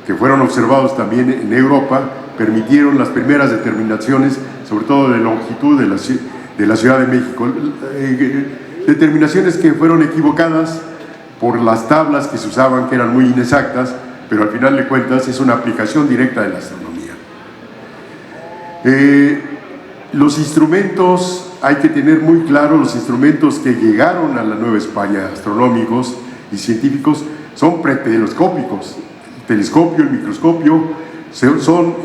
que fueron observados también en Europa, permitieron las primeras determinaciones, sobre todo de longitud de la Ciudad de México, determinaciones que fueron equivocadas por las tablas que se usaban, que eran muy inexactas, pero al final de cuentas es una aplicación directa de la astronomía. Los instrumentos, hay que tener muy claro, los instrumentos que llegaron a la Nueva España, astronómicos y científicos, son pretelescópicos. El telescopio, el microscopio, son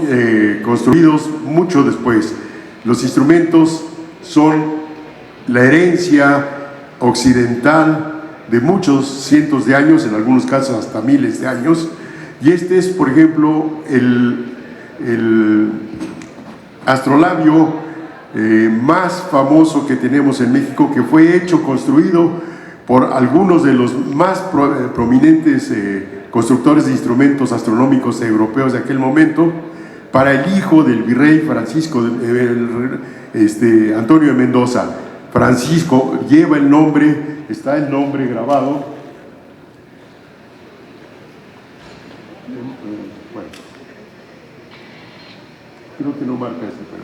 construidos mucho después. Los instrumentos son la herencia occidental de muchos cientos de años, en algunos casos hasta miles de años, y este es, por ejemplo, el astrolabio más famoso que tenemos en México, que fue construido por algunos de los más prominentes constructores de instrumentos astronómicos europeos de aquel momento, para el hijo del virrey Francisco Antonio de Mendoza. Francisco lleva el nombre, está el nombre grabado. Bueno, creo que no marca esto, pero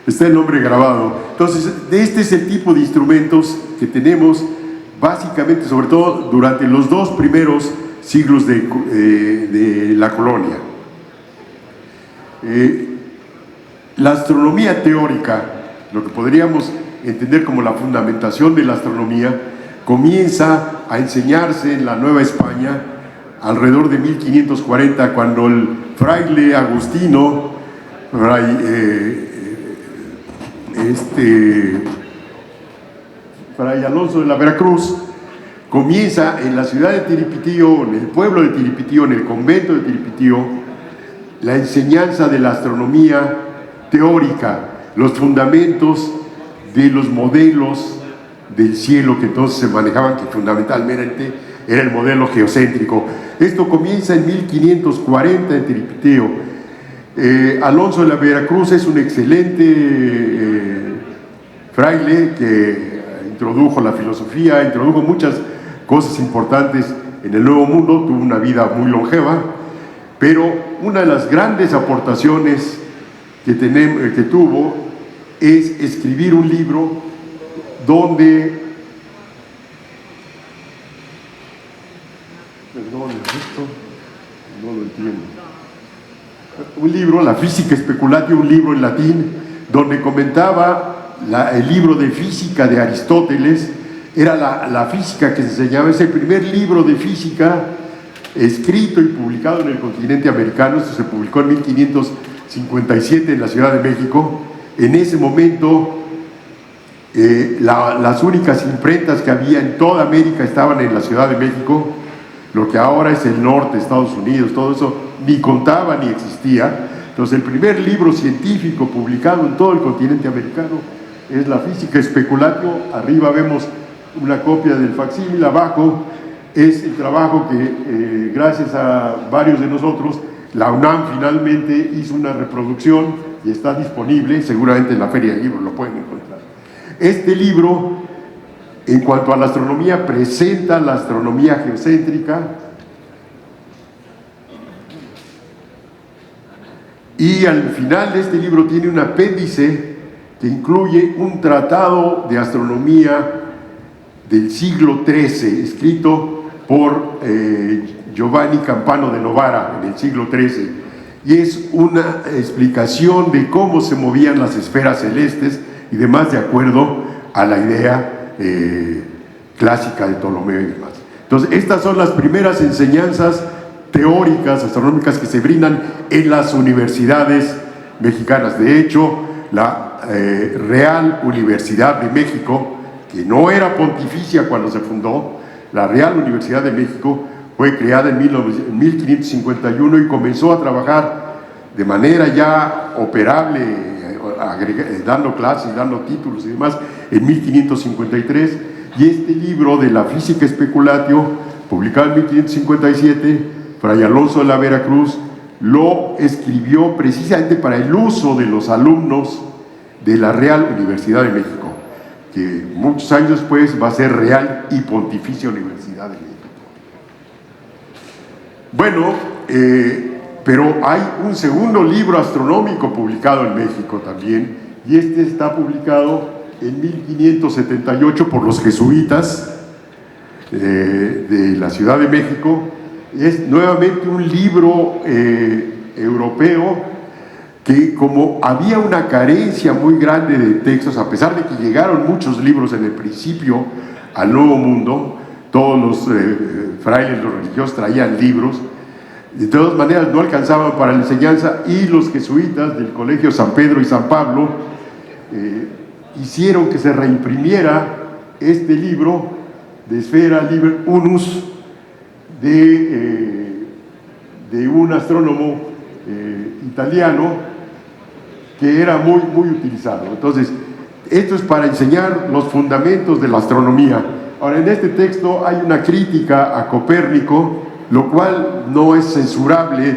está el nombre grabado. Entonces, este es el tipo de instrumentos que tenemos básicamente, sobre todo durante los 2 primeros siglos de la colonia. La astronomía teórica, lo que podríamos entender como la fundamentación de la astronomía, comienza a enseñarse en la Nueva España alrededor de 1540, cuando el fraile agustino, Fray Alonso de la Veracruz, comienza en la ciudad de Tiripitío, en el pueblo de Tiripitío, en el convento de Tiripitío, la enseñanza de la astronomía teórica, los fundamentos de los modelos del cielo que entonces se manejaban, que fundamentalmente era el modelo geocéntrico. Esto comienza en 1540 en Tiripitío. Alonso de la Veracruz es un excelente fraile que introdujo la filosofía, introdujo muchas cosas importantes en el Nuevo Mundo, tuvo una vida muy longeva, pero una de las grandes aportaciones que tuvo es escribir un libro donde, perdón, esto no lo entiendo, un libro, La Física Speculativa, un libro en latín, donde comentaba el libro de física de Aristóteles. Era la física que se enseñaba, es el primer libro de física escrito y publicado en el continente americano. Esto se publicó en 57 en la Ciudad de México. En ese momento las únicas imprentas que había en toda América estaban en la Ciudad de México. Lo que ahora es el norte, Estados Unidos, todo eso ni contaba ni existía. Entonces el primer libro científico publicado en todo el continente americano es La Física Speculatio. Arriba vemos una copia del facsímil, abajo es el trabajo que gracias a varios de nosotros la UNAM finalmente hizo una reproducción y está disponible, seguramente en la Feria de Libros lo pueden encontrar. Este libro, en cuanto a la astronomía, presenta la astronomía geocéntrica y al final de este libro tiene un apéndice que incluye un tratado de astronomía del siglo XIII, escrito por Giovanni Campano de Novara en el siglo XIII, y es una explicación de cómo se movían las esferas celestes y demás de acuerdo a la idea clásica de Ptolomeo y demás. Entonces, estas son las primeras enseñanzas teóricas, astronómicas que se brindan en las universidades mexicanas. De hecho, la Real Universidad de México, que no era pontificia cuando se fundó, la Real Universidad de México fue creada en 1551 y comenzó a trabajar de manera ya operable, dando clases, dando títulos y demás, en 1553. Y este libro de La Física Speculatio, publicado en 1557, Fray Alonso de la Veracruz lo escribió precisamente para el uso de los alumnos de la Real Universidad de México, que muchos años después va a ser Real y Pontificia Universidad de México. Bueno, pero hay un segundo libro astronómico publicado en México también, y este está publicado en 1578 por los jesuitas de la Ciudad de México. Es nuevamente un libro europeo que, como había una carencia muy grande de textos, a pesar de que llegaron muchos libros en el principio al Nuevo Mundo, todos los frailes, los religiosos traían libros, de todas maneras no alcanzaban para la enseñanza, y los jesuitas del Colegio San Pedro y San Pablo hicieron que se reimprimiera este libro de Sfera Liber Unus de un astrónomo italiano que era muy utilizado. Entonces, esto es para enseñar los fundamentos de la astronomía. Ahora, en este texto hay una crítica a Copérnico, lo cual no es censurable,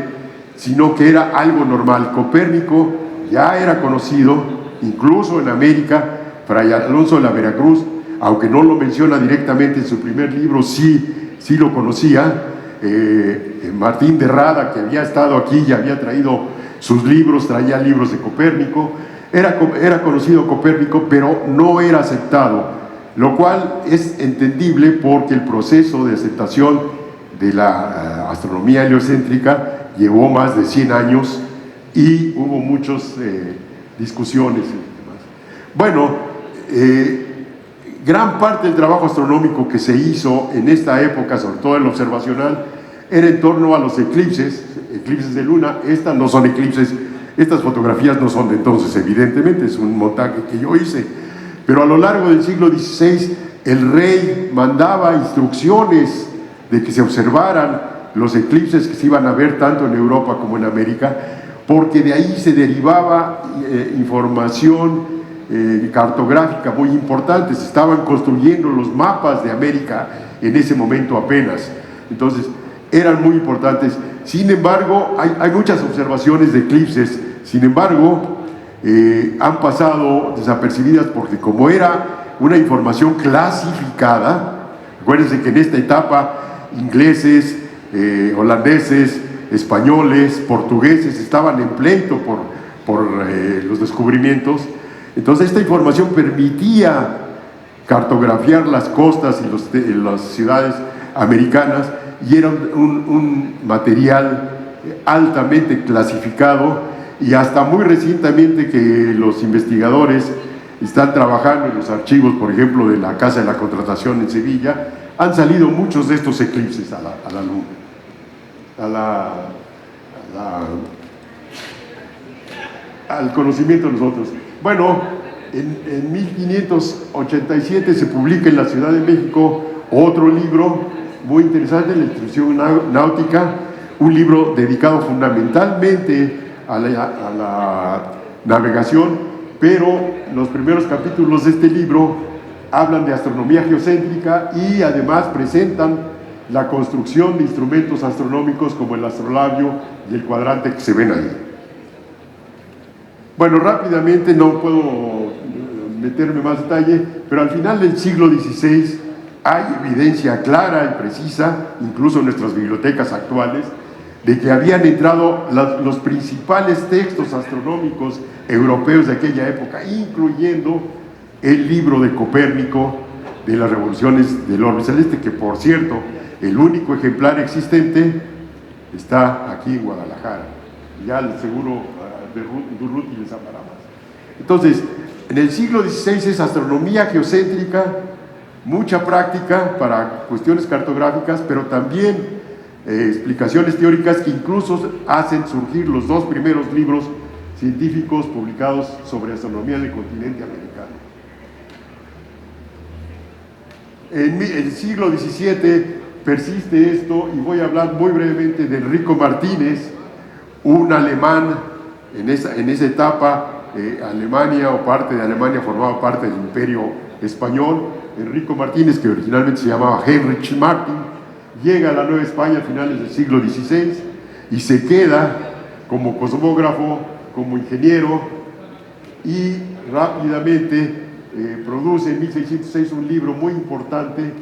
sino que era algo normal. Copérnico ya era conocido, incluso en América. Fray Alonso de la Veracruz, aunque no lo menciona directamente en su primer libro, sí lo conocía. Martín de Rada, que había estado aquí y había traído sus libros, traía libros de Copérnico. Era conocido Copérnico, pero no era aceptado, lo cual es entendible porque el proceso de aceptación de la astronomía heliocéntrica llevó más de 100 años y hubo muchas discusiones y demás. Bueno, gran parte del trabajo astronómico que se hizo en esta época, sobre todo el observacional, era en torno a los eclipses de luna. Estas no son eclipses, estas fotografías no son de entonces, evidentemente, es un montaje que yo hice, pero a lo largo del siglo XVI el rey mandaba instrucciones de que se observaran los eclipses que se iban a ver tanto en Europa como en América, porque de ahí se derivaba información cartográfica muy importante. Se estaban construyendo los mapas de América en ese momento apenas, entonces eran muy importantes. Sin embargo, hay muchas observaciones de eclipses, sin embargo, han pasado desapercibidas porque, como era una información clasificada, acuérdense que en esta etapa ingleses, holandeses, españoles, portugueses estaban en pleito por los descubrimientos. Entonces esta información permitía cartografiar las costas y las ciudades americanas, y era un material altamente clasificado, y hasta muy recientemente que los investigadores están trabajando en los archivos, por ejemplo, de la Casa de la Contratación en Sevilla, han salido muchos de estos eclipses a la luna, al conocimiento de nosotros. Bueno, en 1587 se publica en la Ciudad de México otro libro muy interesante, La Instrucción Náutica, un libro dedicado fundamentalmente a la navegación, pero los primeros capítulos de este libro hablan de astronomía geocéntrica y además presentan la construcción de instrumentos astronómicos como el astrolabio y el cuadrante que se ven ahí. Bueno, rápidamente, no puedo meterme más detalle, pero al final del siglo XVI hay evidencia clara y precisa, incluso en nuestras bibliotecas actuales, de que habían entrado los principales textos astronómicos europeos de aquella época, incluyendo el libro de Copérnico de las revoluciones del orbe celeste, que por cierto, el único ejemplar existente está aquí en Guadalajara. Ya seguro Durruti les hablará más. Entonces, en el siglo XVI es astronomía geocéntrica, mucha práctica para cuestiones cartográficas, pero también explicaciones teóricas que incluso hacen surgir los dos primeros libros científicos publicados sobre astronomía en el continente americano. En el siglo XVII persiste esto, y voy a hablar muy brevemente de Enrico Martínez, un alemán. En esa etapa, Alemania o parte de Alemania formaba parte del Imperio Español. Enrico Martínez, que originalmente se llamaba Heinrich Martin, llega a la Nueva España a finales del siglo XVI y se queda como cosmógrafo, como ingeniero, y rápidamente produce en 1606 un libro muy importante,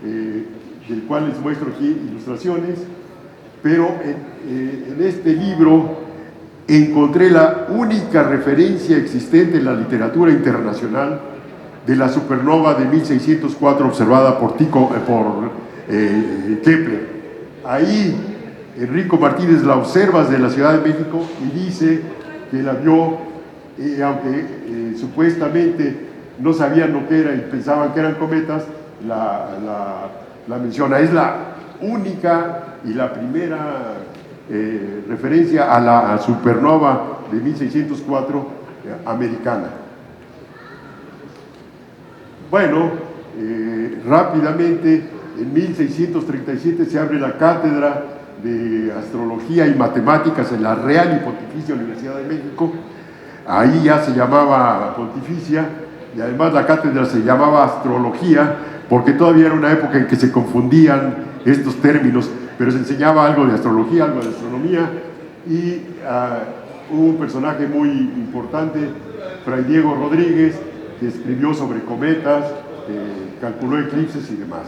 del cual les muestro aquí ilustraciones, pero en este libro encontré la única referencia existente en la literatura internacional de la supernova de 1604 observada por Kepler. Ahí Enrico Martínez la observa desde la Ciudad de México y dice que la vio, aunque supuestamente no sabían lo que era y pensaban que eran cometas, la menciona. Es la única y la primera referencia a la supernova de 1604 americana. Bueno, rápidamente, en 1637 se abre la cátedra de Astrología y Matemáticas en la Real y Pontificia Universidad de México. Ahí ya se llamaba Pontificia, y además la cátedra se llamaba Astrología, porque todavía era una época en que se confundían estos términos, pero se enseñaba algo de astrología, algo de astronomía, y hubo un personaje muy importante, Fray Diego Rodríguez, que escribió sobre cometas, calculó eclipses y demás.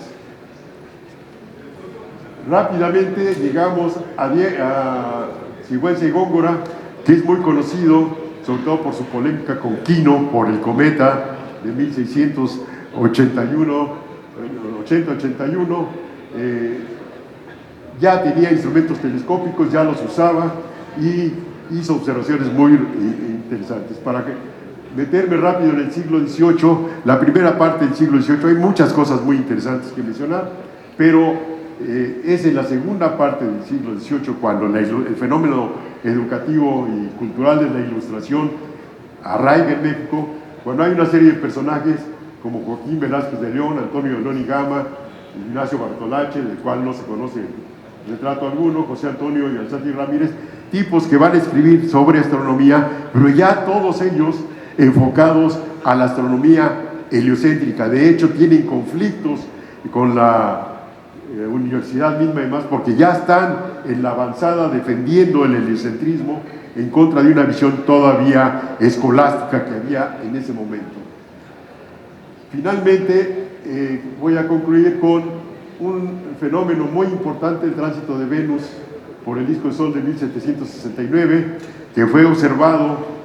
Rápidamente llegamos a Sigüenza y Góngora, que es muy conocido, sobre todo por su polémica con Quino por el cometa de 1681, 80-81. Ya tenía instrumentos telescópicos, ya los usaba y hizo observaciones muy interesantes. Para meterme rápido en el siglo XVIII, la primera parte del siglo XVIII, hay muchas cosas muy interesantes que mencionar, pero es en la segunda parte del siglo XVIII cuando el fenómeno educativo y cultural de la ilustración arraiga en México, cuando hay una serie de personajes como Joaquín Velázquez de León, Antonio de León y Gama, Ignacio Bartolache, del cual no se conoce retrato alguno, José Antonio y Alzati Ramírez, tipos que van a escribir sobre astronomía, pero ya todos ellos enfocados a la astronomía heliocéntrica. De hecho, tienen conflictos con la universidad misma y más, porque ya están en la avanzada defendiendo el heliocentrismo en contra de una visión todavía escolástica que había en ese momento. Finalmente, voy a concluir con un fenómeno muy importante, el tránsito de Venus por el disco de Sol de 1769, que fue observado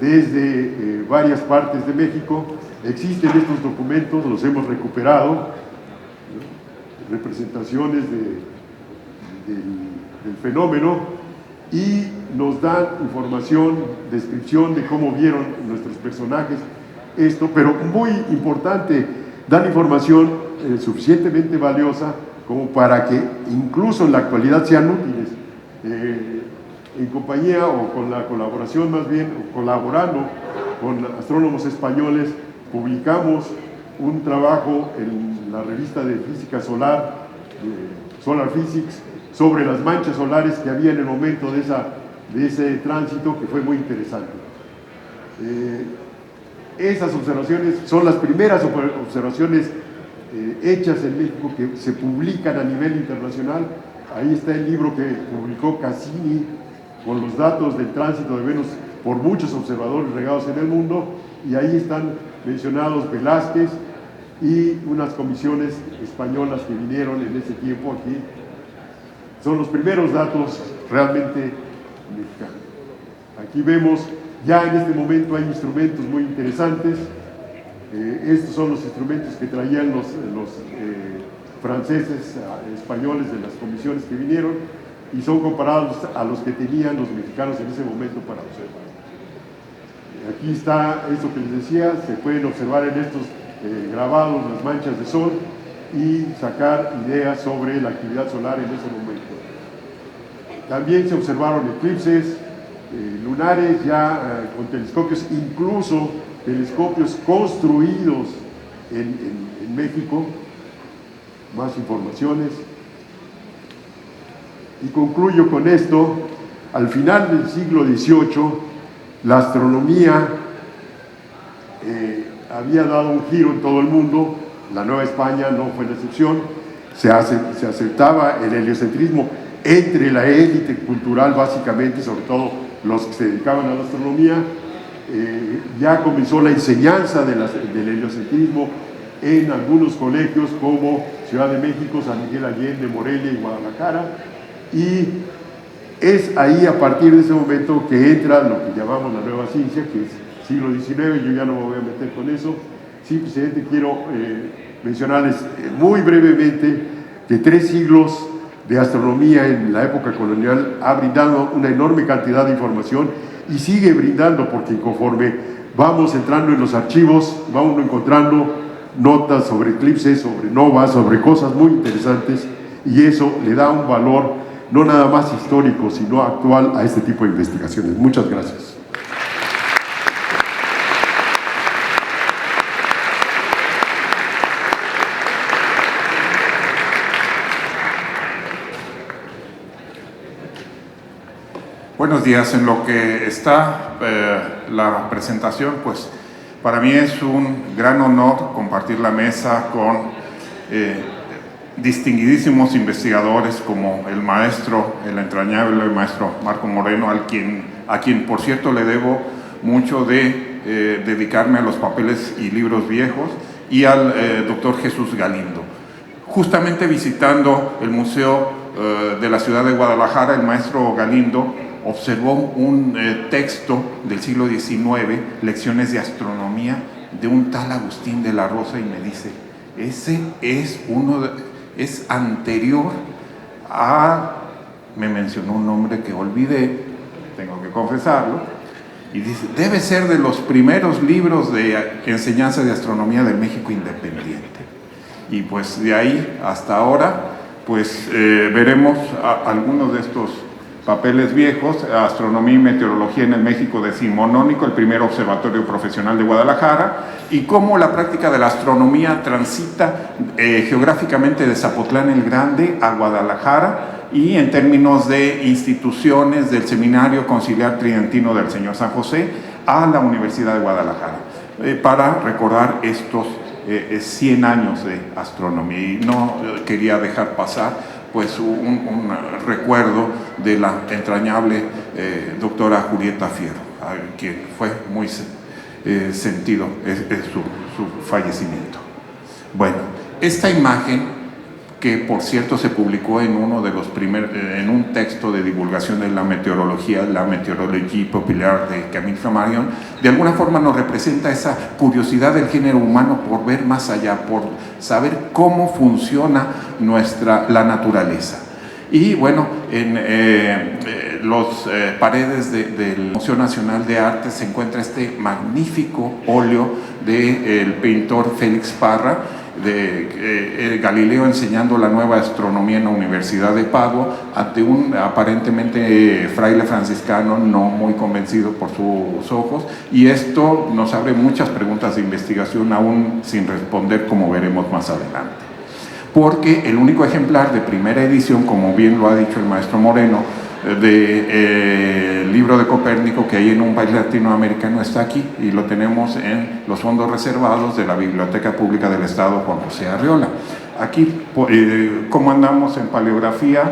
desde varias partes de México. Existen estos documentos, los hemos recuperado, representaciones del fenómeno, y nos dan información, descripción de cómo vieron nuestros personajes esto, pero muy importante, dan información suficientemente valiosa como para que incluso en la actualidad sean útiles. en compañía o con la colaboración más bien, o colaborando con astrónomos españoles, publicamos un trabajo en la revista de física solar, Solar Physics, sobre las manchas solares que había en el momento de ese tránsito, que fue muy interesante. Esas observaciones son las primeras observaciones hechas en México que se publican a nivel internacional. Ahí está el libro que publicó Cassini con los datos del tránsito de Venus por muchos observadores regados en el mundo, y ahí están mencionados Velázquez y unas comisiones españolas que vinieron en ese tiempo aquí. Son los primeros datos realmente mexicanos. Aquí vemos, ya en este momento hay instrumentos muy interesantes. Estos son los instrumentos que traían los franceses, españoles de las comisiones que vinieron, y son comparados a los que tenían los mexicanos en ese momento para observar. Aquí está esto que les decía, se pueden observar en estos grabados las manchas de sol y sacar ideas sobre la actividad solar en ese momento. También se observaron eclipses lunares ya con telescopios, incluso telescopios construidos en México. Más informaciones. Y concluyo con esto: al final del siglo XVIII, la astronomía había dado un giro en todo el mundo. La Nueva España no fue la excepción. Se aceptaba el heliocentrismo entre la élite cultural, básicamente, sobre todo los que se dedicaban a la astronomía. Ya comenzó la enseñanza del heliocentrismo en algunos colegios como Ciudad de México, San Miguel Allende, Morelia y Guadalajara, y es ahí, a partir de ese momento, que entra lo que llamamos la nueva ciencia, que es siglo XIX. Yo ya no me voy a meter con eso. Simplemente quiero mencionarles muy brevemente que 3 siglos de astronomía en la época colonial ha brindado una enorme cantidad de información y sigue brindando, porque conforme vamos entrando en los archivos, vamos encontrando notas sobre eclipses, sobre novas, sobre cosas muy interesantes, y eso le da un valor no nada más histórico, sino actual a este tipo de investigaciones. Muchas gracias. Buenos días. En lo que está la presentación, pues para mí es un gran honor compartir la mesa con distinguidísimos investigadores como el entrañable maestro Marco Moreno, a quien por cierto le debo mucho de dedicarme a los papeles y libros viejos, y al doctor Jesús Galindo. Justamente visitando el Museo de la Ciudad de Guadalajara, el maestro Galindo observó un texto del siglo XIX, Lecciones de Astronomía, de un tal Agustín de la Rosa, y me dice: ese es anterior a... me mencionó un nombre que olvidé, tengo que confesarlo, y dice: debe ser de los primeros libros de enseñanza de astronomía de México independiente. Y pues de ahí hasta ahora, pues veremos algunos de estos papeles viejos: Astronomía y Meteorología en el México decimonónico, el primer observatorio profesional de Guadalajara, y cómo la práctica de la astronomía transita geográficamente de Zapotlán el Grande a Guadalajara, y en términos de instituciones del Seminario Conciliar Tridentino del Señor San José a la Universidad de Guadalajara, para recordar estos 100 años de astronomía. Y no quería dejar pasar pues un recuerdo de la entrañable doctora Julieta Fierro, quien fue muy sentido su fallecimiento. Bueno, esta imagen, que por cierto se publicó en en un texto de divulgación de la meteorología, la Meteorologie Populaire de Camille Flammarion, de alguna forma nos representa esa curiosidad del género humano por ver más allá, por saber cómo funciona la naturaleza. Y bueno, en las paredes del Museo Nacional de Arte se encuentra este magnífico óleo del pintor Félix Parra, de Galileo enseñando la nueva astronomía en la Universidad de Padua ante un aparentemente fraile franciscano no muy convencido por sus ojos, y esto nos abre muchas preguntas de investigación aún sin responder, como veremos más adelante. Porque el único ejemplar de primera edición, como bien lo ha dicho el maestro Moreno, del libro de Copérnico que hay en un país latinoamericano está aquí, y lo tenemos en los fondos reservados de la Biblioteca Pública del Estado Juan José Arreola. Aquí, ¿cómo andamos en paleografía?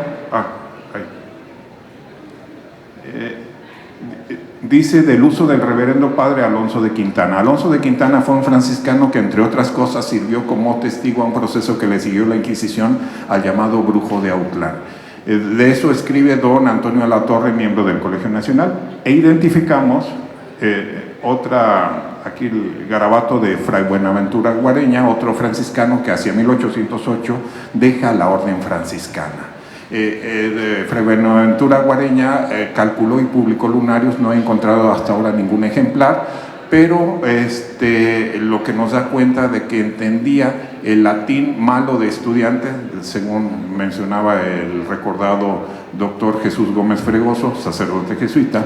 Dice del uso del reverendo padre Alonso de Quintana. Alonso de Quintana fue un franciscano que, entre otras cosas, sirvió como testigo a un proceso que le siguió la Inquisición al llamado Brujo de Autlán. De eso escribe don Antonio de la Torre, miembro del Colegio Nacional, e identificamos aquí el garabato de Fray Buenaventura Guareña, otro franciscano que hacia 1808 deja la orden franciscana. Fray Buenaventura Guareña calculó y publicó lunarios, no he encontrado hasta ahora ningún ejemplar, pero lo que nos da cuenta de que entendía el latín malo de estudiante, según mencionaba el recordado doctor Jesús Gómez Fregoso, sacerdote jesuita,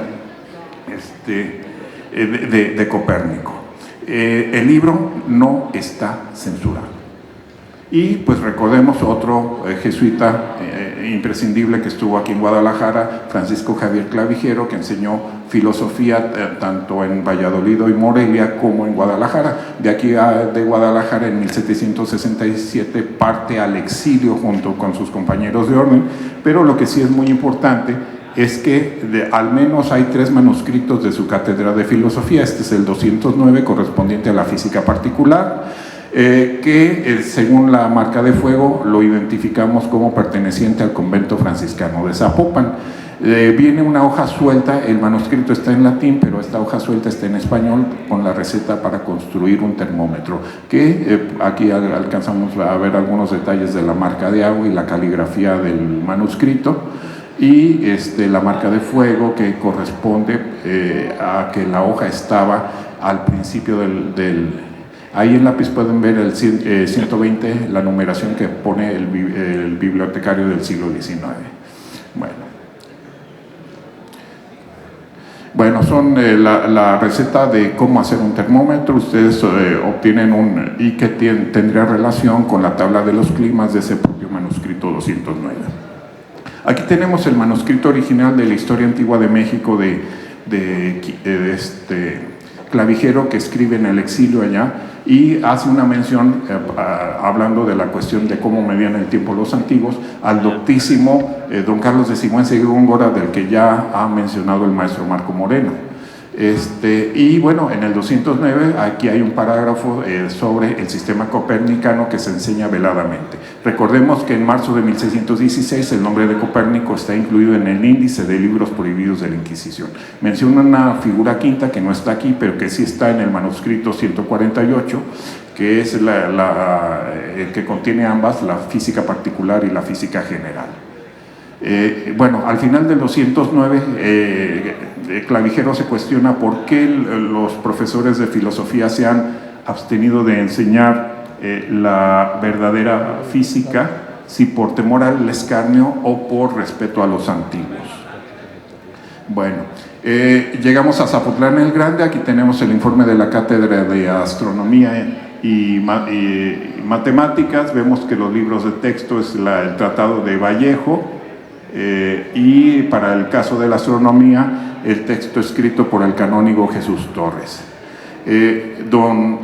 de Copérnico. El libro no está censurado. Y pues recordemos otro jesuita imprescindible que estuvo aquí en Guadalajara, Francisco Javier Clavijero, que enseñó filosofía tanto en Valladolid y Morelia como en Guadalajara. De aquí de Guadalajara en 1767 parte al exilio junto con sus compañeros de orden, pero lo que sí es muy importante es que al menos hay 3 manuscritos de su cátedra de filosofía. Este es el 209, correspondiente a la física particular, que según la marca de fuego lo identificamos como perteneciente al convento franciscano de Zapopan. Viene una hoja suelta, el manuscrito está en latín, pero esta hoja suelta está en español con la receta para construir un termómetro, que aquí alcanzamos a ver algunos detalles de la marca de agua y la caligrafía del manuscrito, y la marca de fuego que corresponde a que la hoja estaba al principio ahí en lápiz pueden ver el 120, la numeración que pone el bibliotecario del siglo XIX. Bueno, son la receta de cómo hacer un termómetro. Ustedes obtienen y que tendría relación con la tabla de los climas de ese propio manuscrito 209. Aquí tenemos el manuscrito original de la Historia Antigua de México de Clavijero, que escribe en el exilio allá, y hace una mención, hablando de la cuestión de cómo medían el tiempo los antiguos, al doctísimo don Carlos de Sigüenza y Góngora, del que ya ha mencionado el maestro Marco Moreno. Y bueno, en el 209 aquí hay un parágrafo sobre el sistema copernicano que se enseña veladamente. Recordemos que en marzo de 1616 el nombre de Copérnico está incluido en el índice de libros prohibidos de la Inquisición. Menciona una figura quinta que no está aquí, pero que sí está en el manuscrito 148, que es el que contiene ambas, la física particular y la física general. Bueno, al final del 209, Clavijero se cuestiona por qué los profesores de filosofía se han abstenido de enseñar la verdadera física, si por temor al escarnio o por respeto a los antiguos. Bueno, llegamos a Zapotlán el Grande. Aquí tenemos el informe de la Cátedra de Astronomía y Matemáticas. Vemos que los libros de texto es el Tratado de Vallejo, y para el caso de la astronomía, el texto escrito por el canónigo Jesús Torres. Don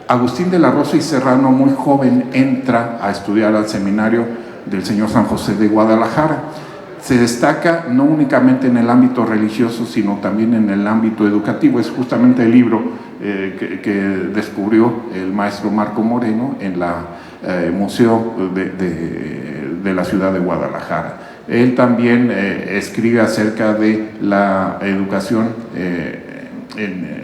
Agustín de la Rosa y Serrano, muy joven, entra a estudiar al seminario del Señor San José de Guadalajara. Se destaca no únicamente en el ámbito religioso, sino también en el ámbito educativo. Es justamente el libro que descubrió el maestro Marco Moreno en el Museo de la ciudad de Guadalajara. Él también escribe acerca de la educación en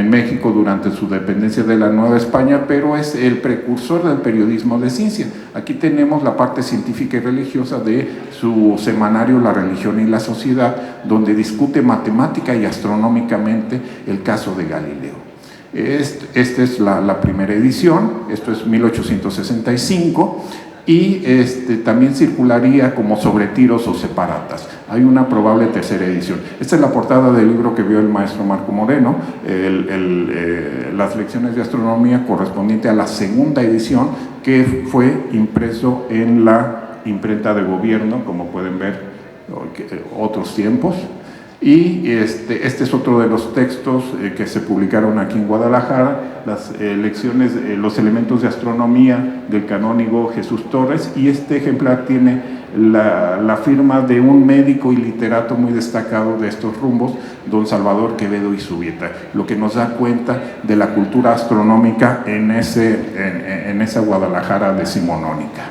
México durante su dependencia de la Nueva España, pero es el precursor del periodismo de ciencia. Aquí tenemos la parte científica y religiosa de su semanario La Religión y la Sociedad, donde discute matemática y astronómicamente el caso de Galileo. Esta es la primera edición, esto es 1865, y también circularía como sobre tiros o separatas. Hay una probable tercera edición. Esta es la portada del libro que vio el maestro Marco Moreno, las lecciones de astronomía correspondiente a la segunda edición, que fue impreso en la imprenta de gobierno, como pueden ver, otros tiempos. Y este es otro de los textos que se publicaron aquí en Guadalajara, las lecciones, los elementos de astronomía del canónigo Jesús Torres, y este ejemplar tiene la firma de un médico y literato muy destacado de estos rumbos, don Salvador Quevedo y Zubieta, lo que nos da cuenta de la cultura astronómica en esa Guadalajara decimonónica.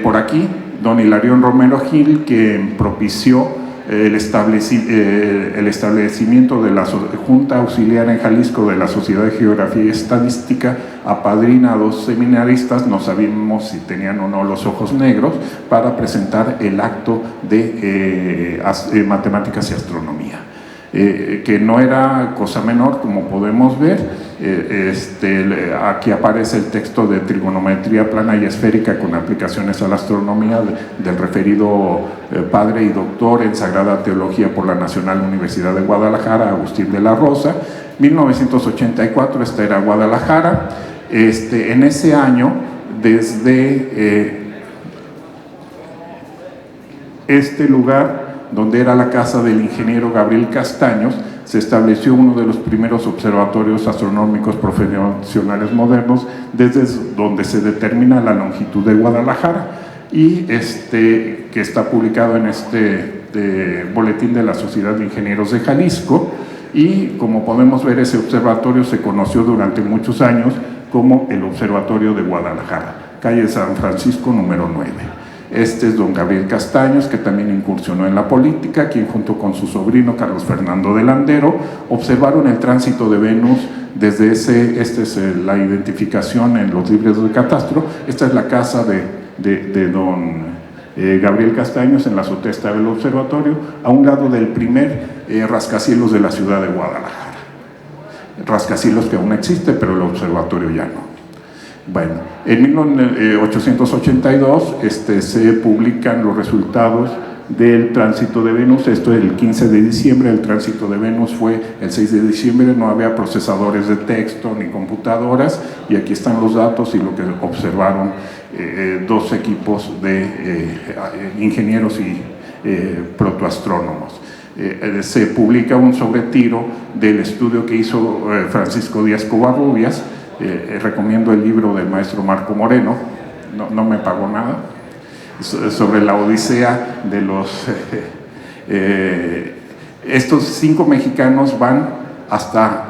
Por aquí, don Hilarión Romero Gil, que propició el establecimiento de la Junta Auxiliar en Jalisco de la Sociedad de Geografía y Estadística, apadrina a dos seminaristas, no sabíamos si tenían o no los ojos negros, para presentar el acto de matemáticas y astronomía. Que no era cosa menor, como podemos ver. Aquí aparece el texto de trigonometría plana y esférica con aplicaciones a la astronomía del referido padre y doctor en Sagrada Teología por la Nacional Universidad de Guadalajara, Agustín de la Rosa. 1984, esta era Guadalajara. En ese año, desde este lugar, donde era la casa del ingeniero Gabriel Castaños, se estableció uno de los primeros observatorios astronómicos profesionales modernos, desde donde se determina la longitud de Guadalajara, y que está publicado en este boletín de la Sociedad de Ingenieros de Jalisco. Y como podemos ver, ese observatorio se conoció durante muchos años como el Observatorio de Guadalajara, calle San Francisco número 9. Este es don Gabriel Castaños, que también incursionó en la política, quien junto con su sobrino Carlos Fernando de Landero observaron el tránsito de Venus desde esta es la identificación en los libros de catastro. Esta es la casa de don Gabriel Castaños, en la azotea estaba el observatorio, a un lado del primer rascacielos de la ciudad de Guadalajara. Rascacielos que aún existe, pero el observatorio ya no. Bueno, en 1882 se publican los resultados del tránsito de Venus. Esto es el 15 de diciembre, el tránsito de Venus fue el 6 de diciembre, no había procesadores de texto ni computadoras, y aquí están los datos y lo que observaron dos equipos de ingenieros y protoastrónomos. Se publica un sobretiro del estudio que hizo Francisco Díaz Covarrubias. Recomiendo el libro del maestro Marco Moreno, no me pagó nada, sobre la odisea de los... estos 5 mexicanos van hasta...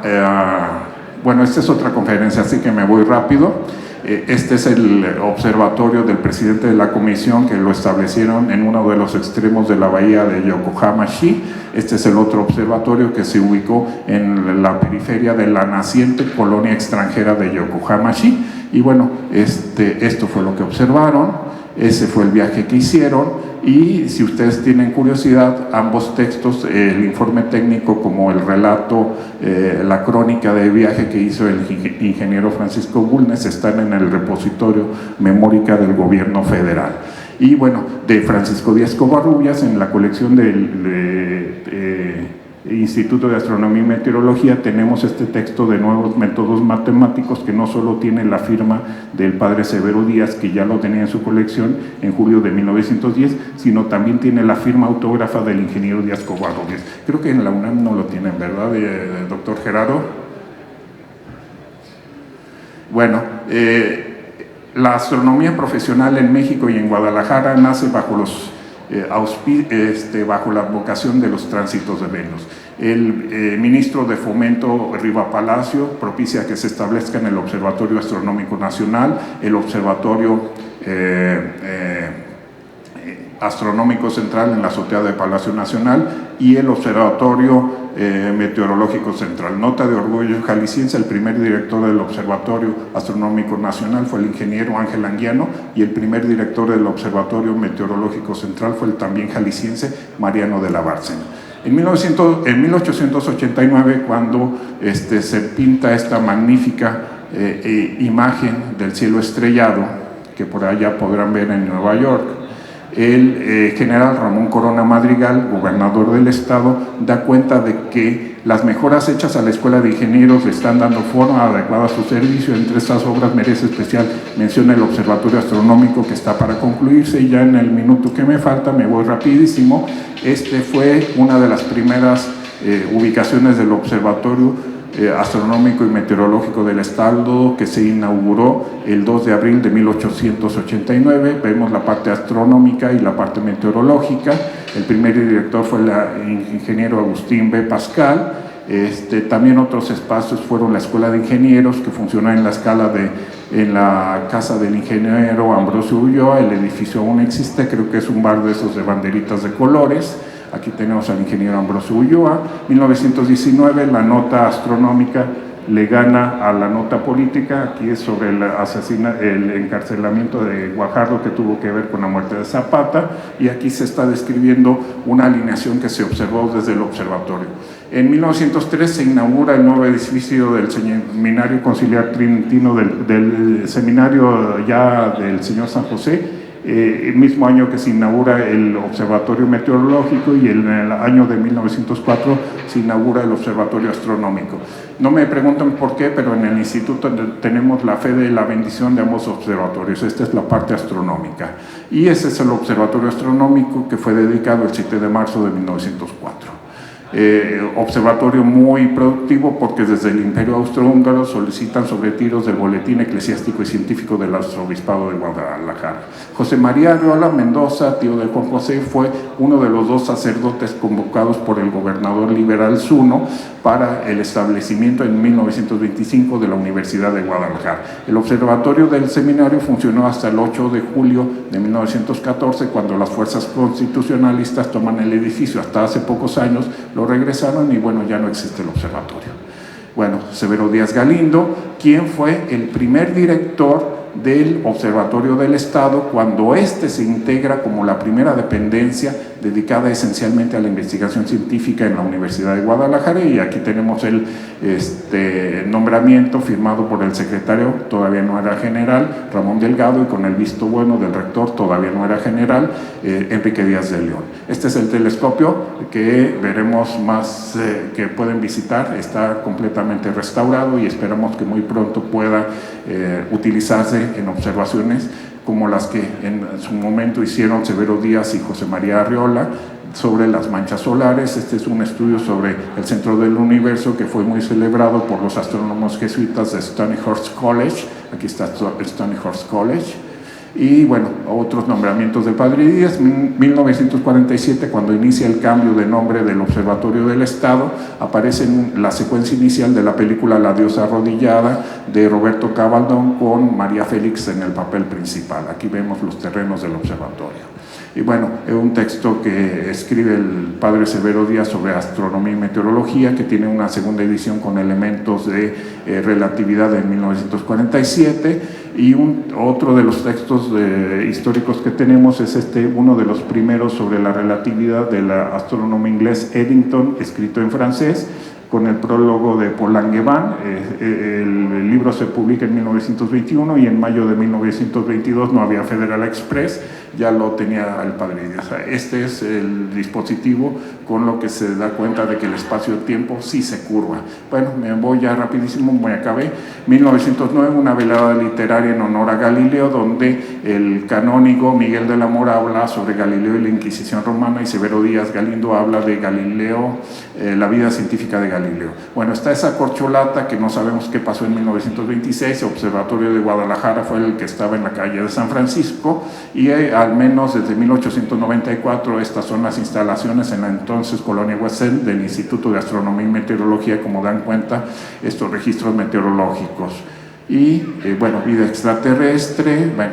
bueno, esta es otra conferencia, así que me voy rápido. Este es el observatorio del presidente de la comisión, que lo establecieron en uno de los extremos de la bahía de Yokohama-shi. Este es el otro observatorio que se ubicó en la periferia de la naciente colonia extranjera de Yokohama-shi. Y bueno, esto fue lo que observaron, ese fue el viaje que hicieron. Y si ustedes tienen curiosidad, ambos textos, el informe técnico como el relato, la crónica de viaje que hizo el ingeniero Francisco Bulnes, están en el repositorio Memórica del Gobierno Federal. Y bueno, de Francisco Díaz Covarrubias, en la colección del Instituto de Astronomía y Meteorología, tenemos este texto de nuevos métodos matemáticos, que no solo tiene la firma del padre Severo Díaz, que ya lo tenía en su colección en julio de 1910, sino también tiene la firma autógrafa del ingeniero Díaz Covarrubias. Creo que en la UNAM no lo tienen, ¿verdad, doctor Gerardo? Bueno, la astronomía profesional en México y en Guadalajara nace bajo bajo la advocación de los tránsitos de Venus. El ministro de Fomento, Riva Palacio, propicia que se establezca en el Observatorio Astronómico Nacional, el Observatorio Astronómico Central en la azotea de Palacio Nacional y el Observatorio Meteorológico Central. Nota de orgullo jalisciense: el primer director del Observatorio Astronómico Nacional fue el ingeniero Ángel Anguiano, y el primer director del Observatorio Meteorológico Central fue el también jalisciense Mariano de la Bárcena. En 1889, cuando se pinta esta magnífica imagen del cielo estrellado, que por allá podrán ver en Nueva York, el general Ramón Corona Madrigal, gobernador del estado, da cuenta de que las mejoras hechas a la Escuela de Ingenieros le están dando forma adecuada a su servicio. Entre estas obras merece especial mención el Observatorio Astronómico, que está para concluirse, y ya en el minuto que me falta me voy rapidísimo. Fue una de las primeras ubicaciones del Observatorio Astronómico y Meteorológico del Estado, que se inauguró el 2 de abril de 1889. Vemos la parte astronómica y la parte meteorológica. El primer director fue el ingeniero Agustín B. Pascal. También otros espacios fueron la Escuela de Ingenieros, que funcionó en la casa del ingeniero Ambrosio Ulloa. El edificio aún existe, creo que es un bar de esos de banderitas de colores. Aquí tenemos al ingeniero Ambrosio Ulloa. 1919, la nota astronómica le gana a la nota política. Aquí es sobre el encarcelamiento de Guajardo, que tuvo que ver con la muerte de Zapata, y aquí se está describiendo una alineación que se observó desde el observatorio. En 1903 se inaugura el nuevo edificio del Seminario Conciliar Tridentino, del seminario ya del señor San José. El mismo año que se inaugura el Observatorio Meteorológico, y en el año de 1904 se inaugura el Observatorio Astronómico. No me preguntan por qué, pero en el instituto tenemos la fe de la bendición de ambos observatorios. Esta es la parte astronómica, y ese es el Observatorio Astronómico, que fue dedicado el 7 de marzo de 1904. Observatorio muy productivo, porque desde el Imperio Austrohúngaro solicitan sobre tiros del Boletín Eclesiástico y Científico del Arzobispado de Guadalajara. José María Arriola Mendoza, tío de Juan José, fue uno de los 2 sacerdotes convocados por el gobernador liberal Zuno para el establecimiento en 1925 de la Universidad de Guadalajara. El observatorio del seminario funcionó hasta el 8 de julio de 1914, cuando las fuerzas constitucionalistas toman el edificio. Hasta hace pocos años lo regresaron, y bueno, ya no existe el observatorio. Bueno, Severo Díaz Galindo, quien fue el primer director del Observatorio del Estado, cuando se integra como la primera dependencia dedicada esencialmente a la investigación científica en la Universidad de Guadalajara. Y aquí tenemos el nombramiento firmado por el secretario, todavía no era general, Ramón Delgado, y con el visto bueno del rector, todavía no era general, Enrique Díaz de León. Este es el telescopio que veremos más, que pueden visitar. Está completamente restaurado y esperamos que muy pronto pueda utilizarse en observaciones como las que en su momento hicieron Severo Díaz y José María Arriola sobre las manchas solares. Este es un estudio sobre el centro del universo, que fue muy celebrado por los astrónomos jesuitas de Stony Horse College. Aquí está Stony Horse College. Y bueno, otros nombramientos del padre Díaz. En 1947, cuando inicia el cambio de nombre del Observatorio del Estado, aparece en la secuencia inicial de la película La diosa arrodillada, de Roberto Cabaldón, con María Félix en el papel principal. Aquí vemos los terrenos del observatorio. Y bueno, es un texto que escribe el padre Severo Díaz sobre astronomía y meteorología, que tiene una segunda edición con elementos de relatividad en 1947. Y otro de los textos históricos que tenemos es uno de los primeros sobre la relatividad del astrónomo inglés Eddington, escrito en francés, con el prólogo de Paul Langevin. El libro se publica en 1921, y en mayo de 1922 no había Federal Express, ya lo tenía el padre Díaz. Este es el dispositivo con lo que se da cuenta de que el espacio-tiempo sí se curva. Bueno, me voy ya rapidísimo, me acabé. 1909, una velada literaria en honor a Galileo, donde el canónigo Miguel de la Mora habla sobre Galileo y la Inquisición romana, y Severo Díaz Galindo habla de Galileo, la vida científica de Galileo. Bueno, está esa corcholata que no sabemos qué pasó en 1926. El Observatorio de Guadalajara fue el que estaba en la calle de San Francisco, y al menos desde 1894 estas son las instalaciones en la entonces colonia West End del Instituto de Astronomía y Meteorología, como dan cuenta estos registros meteorológicos. Y bueno, vida extraterrestre. Bueno,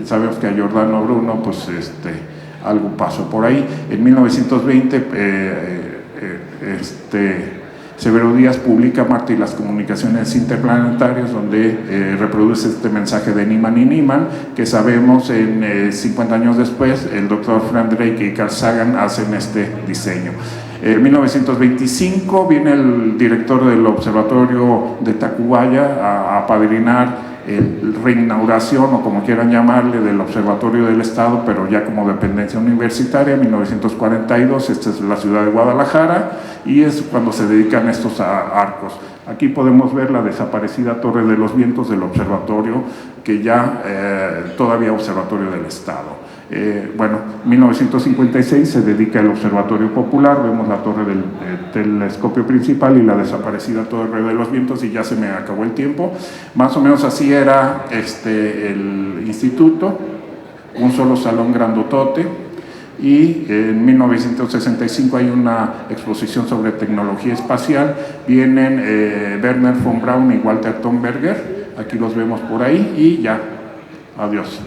sabemos que a Giordano Bruno pues algo pasó por ahí. En 1920 Severo Díaz publica Marte y las comunicaciones interplanetarias, donde reproduce este mensaje de Niemann y Niemann, que sabemos 50 años después el doctor Frank Drake y Carl Sagan hacen este diseño. En 1925 viene el director del Observatorio de Tacubaya a apadrinar la reinauguración, o como quieran llamarle, del Observatorio del Estado, pero ya como dependencia universitaria. En 1942, esta es la ciudad de Guadalajara, y es cuando se dedican estos arcos. Aquí podemos ver la desaparecida Torre de los Vientos del observatorio, que ya todavía Observatorio del Estado. Bueno, en 1956 se dedica el Observatorio Popular, vemos la torre del telescopio principal y la desaparecida Torre de los Vientos, y ya se me acabó el tiempo. Más o menos así era el instituto, un solo salón grandotote, y en 1965 hay una exposición sobre tecnología espacial. Vienen Werner von Braun y Walter Tomberger, aquí los vemos por ahí, y ya, adiós.